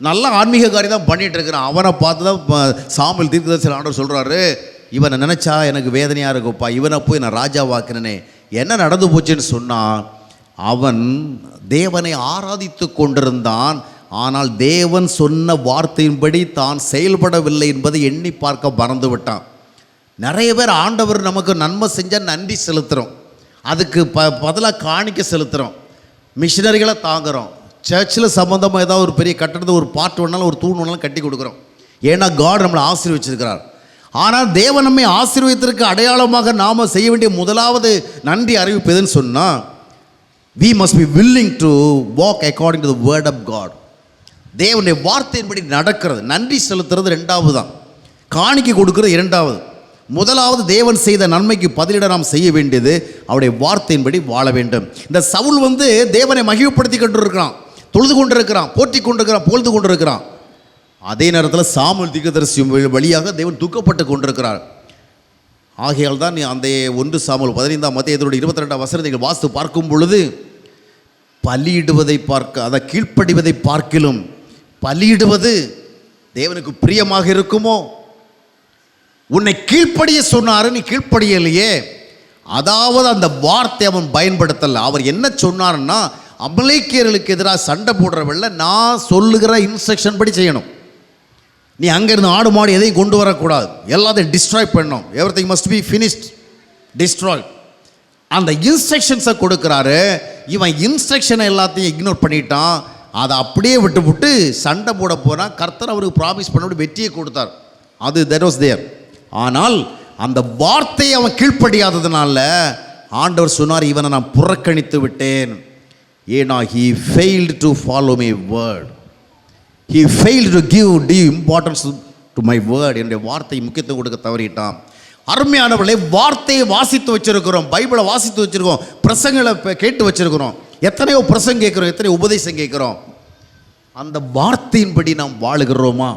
நல்ல ஆன்மீக காரியம் தான் பண்ணிகிட்டு இருக்கிறான். அவனை பார்த்து தான் சாமுவேல் தீர்க்கதரிசி ஆண்டவர் சொல்கிறாரு, இவனை நினச்சா எனக்கு வேதனையாக இருக்குப்பா, இவனை போய் நான் ராஜாவாக்கினேனே. என்ன நடந்து போச்சுன்னு சொன்னால், அவன் தேவனை ஆராதித்து கொண்டிருந்தான். ஆனால் தேவன் சொன்ன வார்த்தையின்படி தான் செயல்படவில்லை என்பதை எண்ணி பார்க்க மறந்து விட்டான். நிறைய பேர் ஆண்டவர் நமக்கு நன்மை செஞ்சால் நன்றி செலுத்துகிறோம், அதுக்கு பதிலாக காணிக்க செலுத்துகிறோம், மிஷினரிகளை தாங்குகிறோம், சர்ச்சில் சம்மந்தமாக ஏதாவது ஒரு பெரிய கட்டணத்தை ஒரு பாட்டு வேணாலும் ஒரு தூண் வேணாலும் கட்டி கொடுக்குறோம். ஏன்னா காட் நம்மளை ஆசீர்வச்சிருக்கிறார். ஆனால் தேவன் நம்மை ஆசீர்வதித்திற்கு அடையாளமாக நாம் செய்ய வேண்டிய முதலாவது நன்றி அறிவிப்பு எதுன்னு சொன்னால், we must be willing to walk according to the word of God. தேவனுடைய வார்த்தையின்படி நடக்கிறது. நன்றி செலுத்துறது ரெண்டாவது தான், காணிக்கை கொடுக்கிறது இரண்டாவது. முதலாவது தேவன் செய்த நன்மைக்கு பதிலிட நாம் செய்ய வேண்டியது அவருடைய வார்த்தையின்படி வாழ வேண்டும். இந்த சவுல் வந்து தேவனை மகிழ்வுபடுத்தி கொண்டிருக்கிறான், தொழுது கொண்டிருக்கிறான், போற்றி கொண்டிருக்கிறான், புகழ்ந்து கொண்டிருக்கிறான். அதே நேரத்தில் சாமுவேல் தீர்க்கதரிசி வழியாக தேவன் துக்கப்பட்டு கொண்டிருக்கிறார். ஆகையால் தான் அந்த 1 சாமுவேல் 15ஆம் அத்தியாயத்தோட 22ஆம் வசனத்தை வாசித்து பார்க்கும் பொழுது, பலியிடுவதை அதை கீழ்ப்படிவதை பார்க்கிலும் பலியிடுவது தேவனுக்கு பிரியமாக இருக்குமோ? உன்னை கீழ்ப்படிய சொன்னாரு, நீ கீழ்ப்படியலையே. அதாவது அந்த வார்த்தை அவன் பயன்படுத்தலை. அவர் என்ன சொன்னார்னா, அமலேக்கியர்களுக்கு எதிராக சண்டை போடுறவல்ல, நான் சொல்லுகிற இன்ஸ்ட்ரக்ஷன் படி செய்யணும். நீ அங்கேருந்து ஆடு மாடு எதையும் கொண்டு வரக்கூடாது, எல்லாத்தையும் டிஸ்ட்ராய் பண்ணணும். Everything must be finished, destroy. அந்த இன்ஸ்ட்ரக்ஷன்ஸை கொடுக்குறாரு. இவன் இன்ஸ்ட்ரக்ஷனை எல்லாத்தையும் இக்னோர் பண்ணிட்டான். அதை அப்படியே விட்டு சண்டை போட போனால் கர்த்தர் அவருக்கு ப்ராமிஸ் பண்ணபடி வெற்றியை கொடுத்தார். அது தட் வாஸ் தேர். ஆனால் அந்த வார்த்தையை அவன் கீழ்ப்படியாததுனால ஆண்டவர் சொன்னார், இவனை நான் புறக்கணித்து விட்டேன். ஏன்னா he failed to follow my word. He failed to give due importance to my word. என்னுடைய வார்த்தை முக்கியத்துவம் கொடுக்க தவறிட்டான். அருமையானவர்களே, வார்த்தையை வாசித்து வச்சிருக்கிறோம், பைபிளை வாசித்து வச்சிருக்கோம், பிரசங்களை கேட்டு வச்சிருக்கிறோம், எத்தனையோ பிரசங்கம் கேட்குறோம், எத்தனையோ உபதேசம் கேட்குறோம். அந்த வார்த்தையின்படி நாம் வாழுகிறோமா?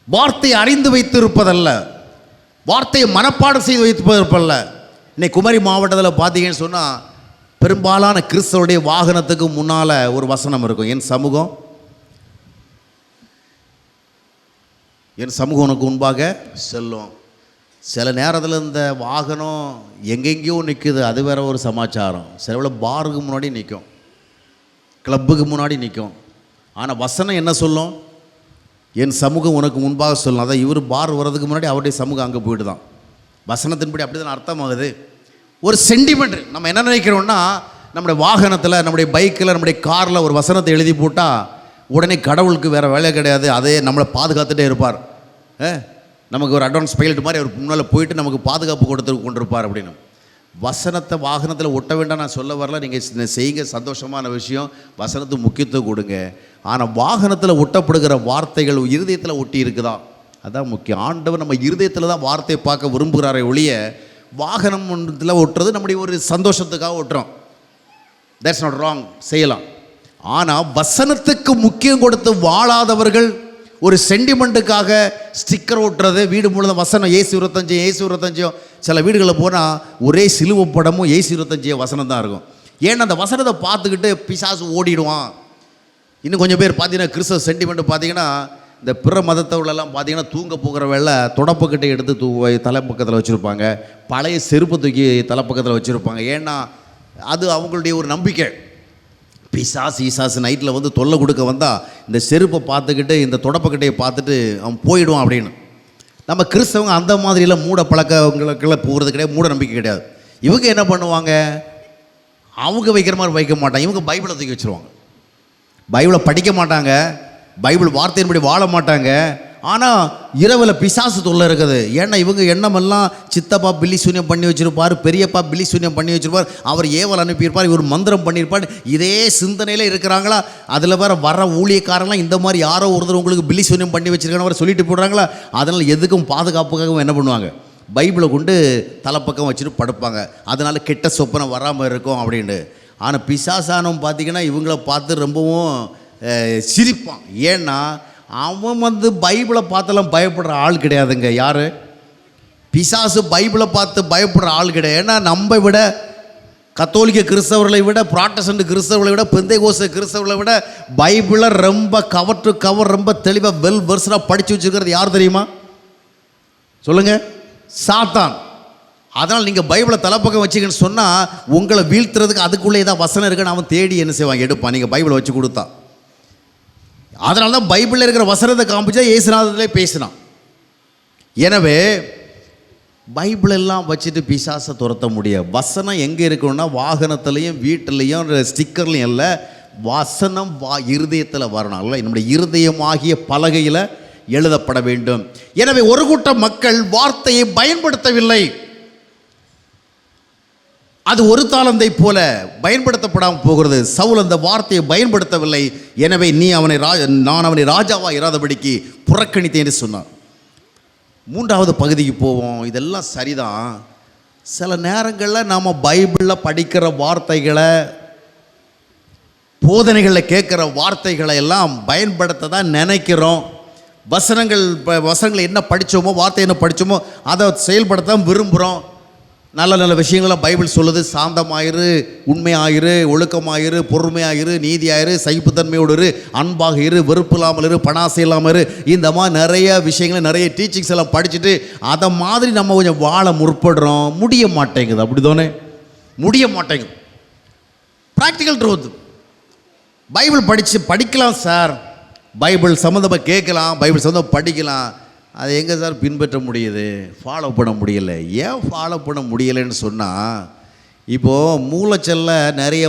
வார்த்தையை அறிந்து வைத்திருப்பதல்ல, வார்த்தையை மனப்பாடம் செய்து வைத்திருப்பதல்ல. இன்னைக்கு குமரி மாவட்டத்தில் பார்த்தீங்கன்னு சொன்னால், பெரும்பாலான கிறிஸ்தவருடைய வாகனத்துக்கு முன்னால் ஒரு வசனம் இருக்கும், என் சமூகம் உனக்கு முன்பாக செல்லும். சில நேரத்தில் இந்த வாகனம் எங்கெங்கேயோ நிற்குது, அது வேற ஒரு சமாச்சாரம். சில பாருக்கு முன்னாடி நிற்கும், கிளப்புக்கு முன்னாடி நிற்கும். ஆனால் வசனம் என்ன சொல்லும்? என் சமூகம் உனக்கு முன்பாக சொல்லும். அதான் இவர் பார் வர்றதுக்கு முன்னாடி அவருடைய சமூகம் அங்கே போய்ட்டு தான். வசனத்தின்படி அப்படி தான் அர்த்தமாகுது. ஒரு சென்டிமெண்ட். நம்ம என்ன நினைக்கிறோம்னா, நம்முடைய வாகனத்தில், நம்முடைய பைக்கில், நம்முடைய காரில் ஒரு வசனத்தை எழுதி போட்டால் உடனே கடவுளுக்கு வேறு வேலை கிடையாது, அதே நம்மளை பாதுகாத்துட்டே இருப்பார். நமக்கு ஒரு அட்வான்ஸ் பைலட் மாதிரி அவர் முன்னால் போயிட்டு நமக்கு பாதுகாப்பு கொண்டிருப்பார் அப்படின்னு. வசனத்தை வாகனத்தில் ஒட்ட வேண்டாம் நான் சொல்ல வரல, நீங்கள் செய்யுங்க, சந்தோஷமான விஷயம், வசனத்துக்கு முக்கியத்துவம் கொடுங்க. ஆனால் வாகனத்தில் ஒட்டப்படுகிற வார்த்தைகள் இருதயத்தில் ஒட்டி இருக்குதா? அதான் முக்கியம். ஆண்டவர் நம்ம இருதயத்தில் தான் வார்த்தையை பார்க்க விரும்புகிறாரே ஒழிய வாகனம் ஒன்றத்தில் ஒட்டுறது நம்முடைய ஒரு சந்தோஷத்துக்காக ஒட்டுறோம். தட்ஸ் நாட் ராங், செய்யலாம். ஆனால் வசனத்துக்கு முக்கியம் கொடுத்து வாழாதவர்கள் ஒரு சென்டிமெண்ட்டுக்காக ஸ்டிக்கர் ஓட்டுறது, வீடு முழுவதும் வசனம் ஏசு 25 சில வீடுகளில் போனால் ஒரே சிலுவை படமும் ஏசு 25 வசனம் தான் இருக்கும். ஏன்னா அந்த வசனத்தை பார்த்துக்கிட்டு பிசாசு ஓடிடுவான். இன்னும் கொஞ்சம் பேர் பார்த்தீங்கன்னா கிறிஸ்தவ சென்டிமெண்ட்டு பார்த்தீங்கன்னா, இந்த பிற மதத்தவர்களெல்லாம் பார்த்தீங்கன்னா தூங்க போகிற வேலை தொடப்பக்கிட்டே எடுத்து தலைப்பக்கத்தில் வச்சுருப்பாங்க, பழைய செருப்பு தூக்கி தலைப்பக்கத்தில் வச்சுருப்பாங்க. ஏன்னா அது அவங்களுடைய ஒரு நம்பிக்கை. பிசாசு நைட்டில் வந்து தொல்லை கொடுக்க வந்தால் இந்த செருப்பை பார்த்துக்கிட்டு இந்த தொடப்பக்கிட்டையை பார்த்துட்டு அவன் போயிடுவான் அப்படின்னு. நம்ம கிறிஸ்தவங்க அந்த மாதிரிலாம் மூட பழக்கங்களுக்கெல்லாம் போகிறது கிடையாது, மூட நம்பிக்கை கிடையாது. இவங்க என்ன பண்ணுவாங்க, அவங்க வைக்கிற மாதிரி வைக்க மாட்டாங்க. இவங்க பைபிளை தூக்கி வச்சுருவாங்க, பைபிளை படிக்க மாட்டாங்க, பைபிள் வார்த்தையின்படி வாழ மாட்டாங்க. ஆனால் இரவில் பிசாசு தொல்லை இருக்குது. ஏன்னா இவங்க எண்ணமெல்லாம் சித்தப்பா பில்லி சூன்யம் பண்ணி வச்சுருப்பார், பெரியப்பா பில்லி சூன்யம் பண்ணி வச்சுருப்பார், அவர் ஏவல் அனுப்பியிருப்பார், இவர் மந்திரம் பண்ணியிருப்பார். இதே சிந்தனையில் இருக்கிறாங்களா? அதில் வர ஊழியக்காரெல்லாம் இந்த மாதிரி யாரோ ஒருத்தர் உங்களுக்கு பில்லி சூன்யம் பண்ணி வச்சுருக்கான்னு சொல்லிட்டு போடுறாங்களா? அதனால் எதுக்கும் பாதுகாப்புக்காகவும் என்ன பண்ணுவாங்க, பைபிளை கொண்டு தலைப்பக்கம் வச்சுட்டு படுப்பாங்க. அதனால் கெட்ட சொப்பனை வராமல் இருக்கும் அப்படின்ட்டு. ஆனால் பிசாசானவன் பார்த்திங்கன்னா இவங்கள பார்த்து ரொம்பவும் சிரிப்பான். ஏன்னா அவன் பைபிளை பார்த்தெல்லாம் பயப்படுற ஆள் கிடையாதுங்க. யார்? பிசாசு பைபிளை பார்த்து பயப்படுற ஆள் கிடையாது. ஏன்னா நம்ம விட கத்தோலிக்க கிறிஸ்தவர்களை விட, புராட்டஸ்டன்ட் கிறிஸ்தவர்களை விட, பெந்தைகோஸ்து கிறிஸ்தவர்களை விட பைபிளை ரொம்ப கவர் டு கவர் ரொம்ப தெளிவாக வெல் வெர்ஸனாக படித்து வச்சுருக்கிறது யார் தெரியுமா? சொல்லுங்கள், சாத்தான். அதனால் நீங்கள் பைபிளை தலைப்பக்கம் வச்சிங்கன்னு சொன்னால் உங்களை வீழ்த்துறதுக்கு அதுக்குள்ளே ஏதாவது வசனம் இருக்குன்னு அவன் தேடி என்ன செய்வான், எடுப்பான். நீங்கள் பைபிளை வச்சு கொடுத்தா. அதனால தான் பைபிளில் இருக்கிற வசனத்தை காமிச்சா இயேசுநாதத்திலே பேசினான். எனவே பைபிளெல்லாம் வச்சுட்டு பிசாசை துரத்த முடியாது. வசனம் எங்கே இருக்கணும்னா வாகனத்துலேயும் வீட்டிலையும் ஸ்டிக்கர்லையும் இல்லை, வசனம் இருதயத்தில் வரணும். அல்ல, நம்முடைய இருதயமாகிய பலகையில் எழுதப்பட வேண்டும். எனவே ஒரு கூட்டம் மக்கள் வார்த்தையை பயன்படுத்தவில்லை. அது ஒரு தாளந்தை போல பயன்படுத்தப்படாமல் போகிறது. சவுல் அந்த வார்த்தையை பயன்படுத்தவில்லை. எனவே நான் அவனை ராஜாவா இராதபடிக்கு புறக்கணித்தேன் என்று சொன்னார். மூன்றாவது பகுதிக்கு போவோம். இதெல்லாம் சரிதான். சில நேரங்களில் நாம் பைபிளில் படிக்கிற வார்த்தைகளை, போதனைகளில் கேட்குற வார்த்தைகளை எல்லாம் பயன்படுத்த தான் நினைக்கிறோம். வசனங்களை என்ன படித்தோமோ, வார்த்தை என்ன படித்தோமோ அதை செயல்படுத்த விரும்புகிறோம். நல்ல நல்ல விஷயங்கள்லாம் பைபிள் சொல்லுது. சாந்தமாயிரு, உண்மையாயிரு, ஒழுக்கமாயிரு, பொறுமையாயிரு, நீதியாயிரு, சகிப்புத்தன்மையோடு இரு, அன்பாக இரு, வெறுப்பு இல்லாமல் இரு, பணாசை இல்லாமல் இரு. இந்த மாதிரி நிறைய விஷயங்களை, நிறைய டீச்சிங்ஸ் எல்லாம் படிச்சுட்டு அதை மாதிரி நம்ம கொஞ்சம் வாழ முற்படுறோம். முடிய மாட்டேங்குது. அப்படி தானே? முடிய மாட்டேங்குது. Practical truth. பைபிள் படிக்கலாம் சார், பைபிள் சம்மந்தமாக கேட்கலாம், பைபிள் சம்மந்தமாக படிக்கலாம். அதை எங்கே சார் பின்பற்ற முடியுது, ஃபாலோ பண்ண முடியலை? ஏன் ஃபாலோ பண்ண முடியலைன்னு சொன்னால், இப்போது மூலச்சல்ல நிறைய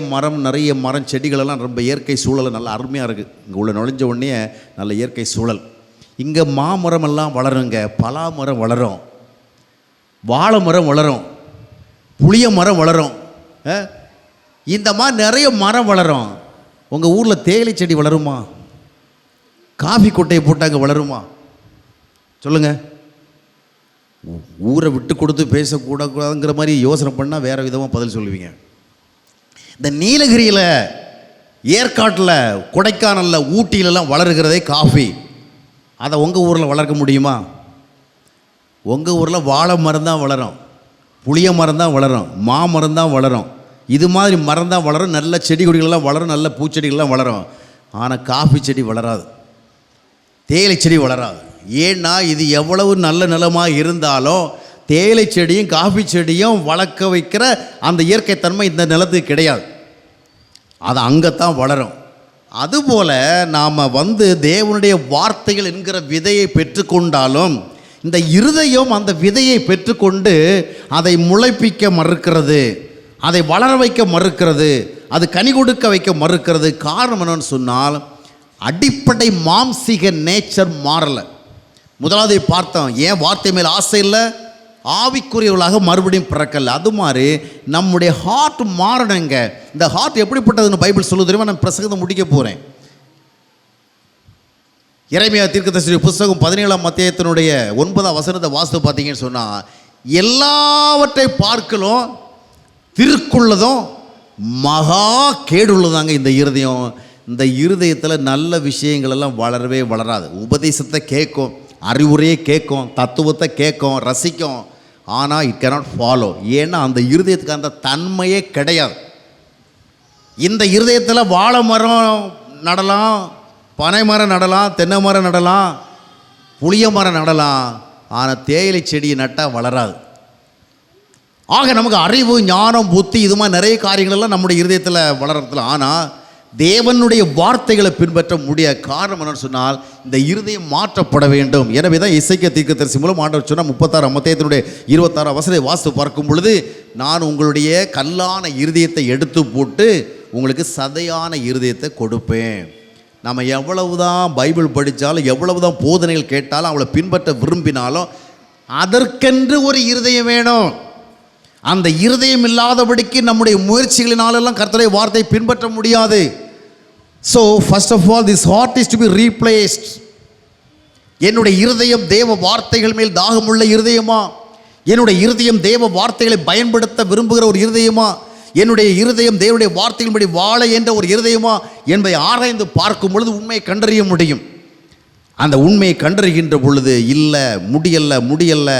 மரம் செடிகளெல்லாம் ரொம்ப இயற்கை சூழல் நல்லா அருமையாக இருக்குது. இங்கே உள்ள நுழைஞ்ச உடனே நல்ல இயற்கை சூழல். இங்கே மாமரம் எல்லாம் வளருங்க, பலா மரம் வளரும், வாழை மரம் வளரும், புளிய மரம் வளரும், இந்த மாதிரி நிறைய மரம் வளரும். உங்கள் ஊரில் தேயிலை செடி வளருமா? காஃபி கொட்டையை போட்டாங்க வளருமா? சொல்லுங்கள். ஊரை விட்டு கொடுத்து பேசக்கூடாதுங்கிற மாதிரி யோசனை பண்ணால் வேறு விதமாக பதில் சொல்லுவீங்க. இந்த நீலகிரியில், ஏற்காட்டில், கொடைக்கானலில், ஊட்டியிலலாம் வளருகிறதே காஃபி. அதை உங்கள் ஊரில் வளர்க்க முடியுமா? உங்கள் ஊரில் வாழை மரம் தான் வளரும், புளிய மரம் தான் வளரும், மாமரம் தான் வளரும், இது மாதிரி மரம் தான் வளரும். நல்ல செடி கொடிகள்லாம் வளரும், நல்ல பூச்செடிகள்லாம் வளரும். ஆனால் காஃபி செடி வளராது, தேயிலை செடி வளராது. ஏன்னா இது எவ்வளவு நல்ல நிலமாக இருந்தாலும் தேயிலை செடியும் காஃபி செடியும் வளர்க்க வைக்கிற அந்த இயற்கைத்தன்மை இந்த நிலத்துக்கு கிடையாது. அது அங்கே தான் வளரும். அதுபோல் நாம் தேவனுடைய வார்த்தைகள் என்கிற விதையை பெற்றுக்கொண்டாலும் இந்த இருதயம் அந்த விதையை பெற்றுக்கொண்டு அதை முளைப்பிக்க மறுக்கிறது, அதை வளர வைக்க மறுக்கிறது, அது கனி கொடுக்க வைக்க மறுக்கிறது. காரணம் என்னன்னு சொன்னால், அடிப்படை மாம்சீக நேச்சர் மாறலை. முதலாவது பார்த்தோம், ஏன் வார்த்தை மேல் ஆசை இல்லை, ஆவிக்குரியவர்களாக மறுபடியும் பிறக்கல. அது மாதிரி நம்முடைய ஹார்ட் மாறணுங்க. இந்த ஹார்ட் எப்படிப்பட்டதுன்னு பைபிள் சொல்லு தெரியுமா? நான் பிரசங்கத்தை முடிக்க போகிறேன். எரேமியா தீர்க்கதரிசி புத்தகம் 17ஆம் அத்தியாயத்தினுடைய 9ஆம் வசனத்தை வாசித்து பார்த்தீங்கன்னு சொன்னால், எல்லாவற்றை பார்க்கலும் திருக்குள்ளதும் மகா கேடுள்ளதாங்க இந்த இருதயம். இந்த இருதயத்தில் நல்ல விஷயங்கள் எல்லாம் வளரவே வளராது. உபதேசத்தை கேட்கும், அறிவுரையை கேட்கும், தத்துவத்தை கேட்கும், ரசிக்கும். ஆனால் இட் கேனாட் ஃபாலோ. ஏன்னா அந்த இருதயத்துக்கு அந்த தன்மையே கிடையாது. இந்த இருதயத்தில் வாழை மரம் நடலாம், பனை மரம் நடலாம், தென்னை மரம் நடலாம், புளிய மரம் நடலாம். ஆனால் தேயிலை செடியை நட்டால் வளராது. ஆக நமக்கு அறிவு, ஞானம், புத்தி இது மாதிரி நிறைய காரியங்களெல்லாம் நம்முடைய இருதயத்தில் வளர்றதுல. ஆனால் தேவனுடைய வார்த்தைகளை பின்பற்ற முடியாது. காரணம் என்னன்னு சொன்னால், இந்த இருதயம் மாற்றப்பட வேண்டும். எனவே தான் எசேக்கியா தீர்க்கதரிசி மூலம் ஆண்டவர் சொன்னால் 36ஆம் அத்தியாயத்தினுடைய 26ஆம் வசனத்தை வாசித்து பார்க்கும் பொழுது, நான் உங்களுடைய கல்லான இருதயத்தை எடுத்து போட்டு உங்களுக்கு சதையான இருதயத்தை கொடுப்பேன். நம்ம எவ்வளவு தான் பைபிள் படித்தாலும் எவ்வளவு தான் போதனைகள் கேட்டாலும் அவளை பின்பற்ற விரும்பினாலும் அதற்கென்று ஒரு இருதயம் வேணும். அந்த இருதயம் இல்லாதபடிக்கு நம்முடைய முயற்சிகளினாலெல்லாம் கர்த்தருடைய வார்த்தையை பின்பற்ற முடியாது. So first of all this heart is to be replaced. என்னுடைய இருதயம் தேவ வார்த்தைகள் மேல் தாகமுள்ள இருதயமா? என்னுடைய இருதயம் தேவ வார்த்தைகளை பயன்படுத்த விரும்புகிற ஒரு இருதயமா? என்னுடைய இருதயம் தேவனுடைய வார்த்தைகளின்படி வாழ என்ற ஒரு இருதயமா என்பதை ஆராய்ந்து பார்க்கும் பொழுது உண்மையை கண்டறிய முடியும். அந்த உண்மையை கண்டறிகின்ற பொழுது இல்லை, முடியல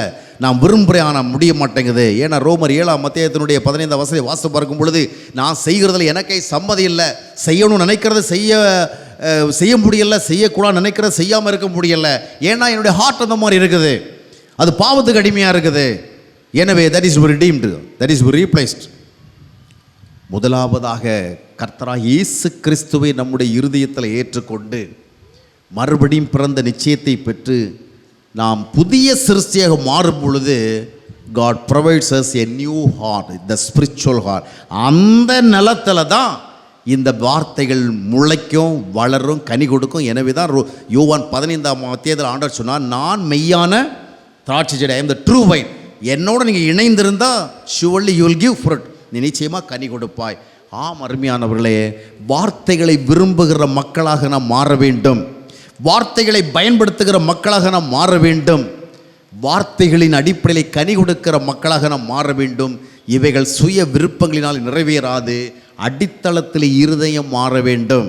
நான் விரும்புகிறேன் ஆனால் முடிய மாட்டேங்குது. ஏன்னா ரோமர் 7:15 வாசம் பார்க்கும் பொழுது நான் செய்கிறதில் எனக்கே சம்மதி இல்லை, செய்யணும்னு நினைக்கிறத செய்ய முடியலை, செய்யக்கூடாது நினைக்கிறத செய்யாமல் இருக்க முடியலை. ஏன்னா என்னுடைய ஹார்ட் அந்த மாதிரி இருக்குது, அது பாவத்துக்கு அடிமையாக இருக்குது. எனவே that is redeemed, that is replaced. முதலாவதாக கர்த்தராகிய இயேசு கிறிஸ்துவை நம்முடைய இருதயத்தில் ஏற்றுக்கொண்டு மறுபடியும் பிறந்த நிச்சயத்தை பெற்று நாம் புதிய சிருஷ்டியாக மாறும் பொழுது God provides us a new heart, the spiritual heart. அந்த நிலத்தில் தான் இந்த வார்த்தைகள் முளைக்கும், வளரும், கனி கொடுக்கும். எனவே தான் யோவான் 15 ஆண்டவர் சொன்னார், நான் மெய்யான திராட்சை செடி, ஐ அம் த ட்ரூ வைன். என்னோட நீங்கள் இணைந்திருந்தால் surely you will give fruit, நீ நிச்சயமாக கனி கொடுப்பாய். ஆம் அருமையானவர்களே, வார்த்தைகளை விரும்புகிற மக்களாக நாம் மாற வேண்டும். வார்த்தைகளை பயன்படுத்துகிற மக்களாக நாம் மாற வேண்டும். வார்த்தைகளின் அடிப்படையில் கனி கொடுக்கிற மக்களாக நாம் மாற வேண்டும். இவைகள் சுய விருப்பங்களினால் நிறைவேறாது. அடித்தளத்தில் இருதயம் மாற வேண்டும்,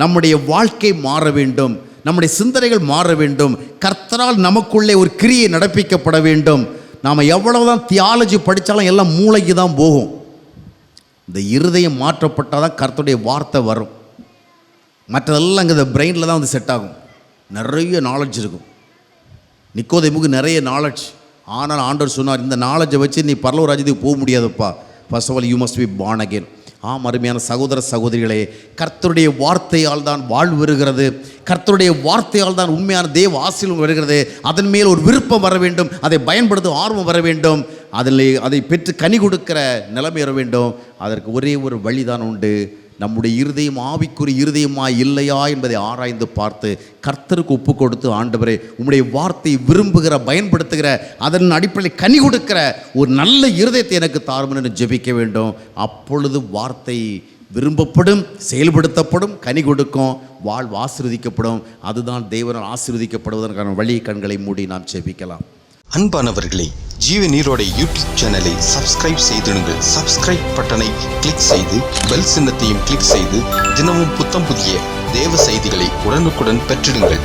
நம்முடைய வாழ்க்கை மாற வேண்டும், நம்முடைய சிந்தனைகள் மாற வேண்டும். கர்த்தரால் நமக்குள்ளே ஒரு கிரியை நடப்பிக்கப்பட வேண்டும். நாம் எவ்வளவுதான் தியாலஜி படித்தாலும் எல்லாம் மூளைக்கு தான் போகும். இந்த இருதயம் மாற்றப்பட்டால் தான் கர்த்தருடைய வார்த்தை வரும். மற்றதெல்லாம் அங்கே இந்த பிரெயினில் தான் வந்து செட் ஆகும். நிறைய நாலேஜ் இருக்கும். நிக்கோதேமுக்கு நிறைய நாலேஜ். ஆனால் ஆண்டவர் சொன்னார், இந்த நாலேஜை வச்சு நீ பரலோக ராஜ்யத்துக்கு போக முடியாதுப்பா. First of all you must be born again. ஆம் அருமையான சகோதர சகோதரிகளே, கர்த்தருடைய வார்த்தையால் தான் வாழ்வு வருகிறது. கர்த்தருடைய வார்த்தையால் தான் உண்மையான தேவ ஆசீர்வாதம் வருகிறது. அதன் மேல் ஒரு விருப்பம் வர வேண்டும், அதை பயன்படுத்த ஆர்வம் வர வேண்டும், அதை பெற்று கனி கொடுக்கிற நிலைமை வர வேண்டும். அதற்கு ஒரே ஒரு வழிதான் உண்டு. நம்முடைய இருதயம் ஆவிக்குரிய இருதயமா இல்லையா என்பதை ஆராய்ந்து பார்த்து கர்த்தருக்கு ஒப்பு கொடுத்து, ஆண்டவரே உம்முடைய வார்த்தையை விரும்புகிற, பயன்படுத்துகிற, அதன் அடிப்படையில் கனி கொடுக்கிற ஒரு நல்ல இருதயத்தை எனக்கு தாரும்னு ஜெபிக்க வேண்டும். அப்பொழுது வார்த்தை விரும்பப்படும், செயல்படுத்தப்படும், கனி கொடுக்கும், வாழ்வு ஆசீர்வதிக்கப்படும். அதுதான் தேவனால் ஆசீர்வதிக்கப்படுவதற்கான வழி. கண்களை மூடி நாம் ஜெபிக்கலாம். அன்பானவர்களே, ஜீவ நீரோடை யூடியூப் சேனலை சப்ஸ்கிரைப் செய்திடுங்கள். சப்ஸ்கிரைப் பட்டனை கிளிக் செய்து பெல் சின்னத்தையும் கிளிக் செய்து தினமும் புத்தம் புதிய தேவ செய்திகளை உடனுக்குடன் பெற்றிடுங்கள்.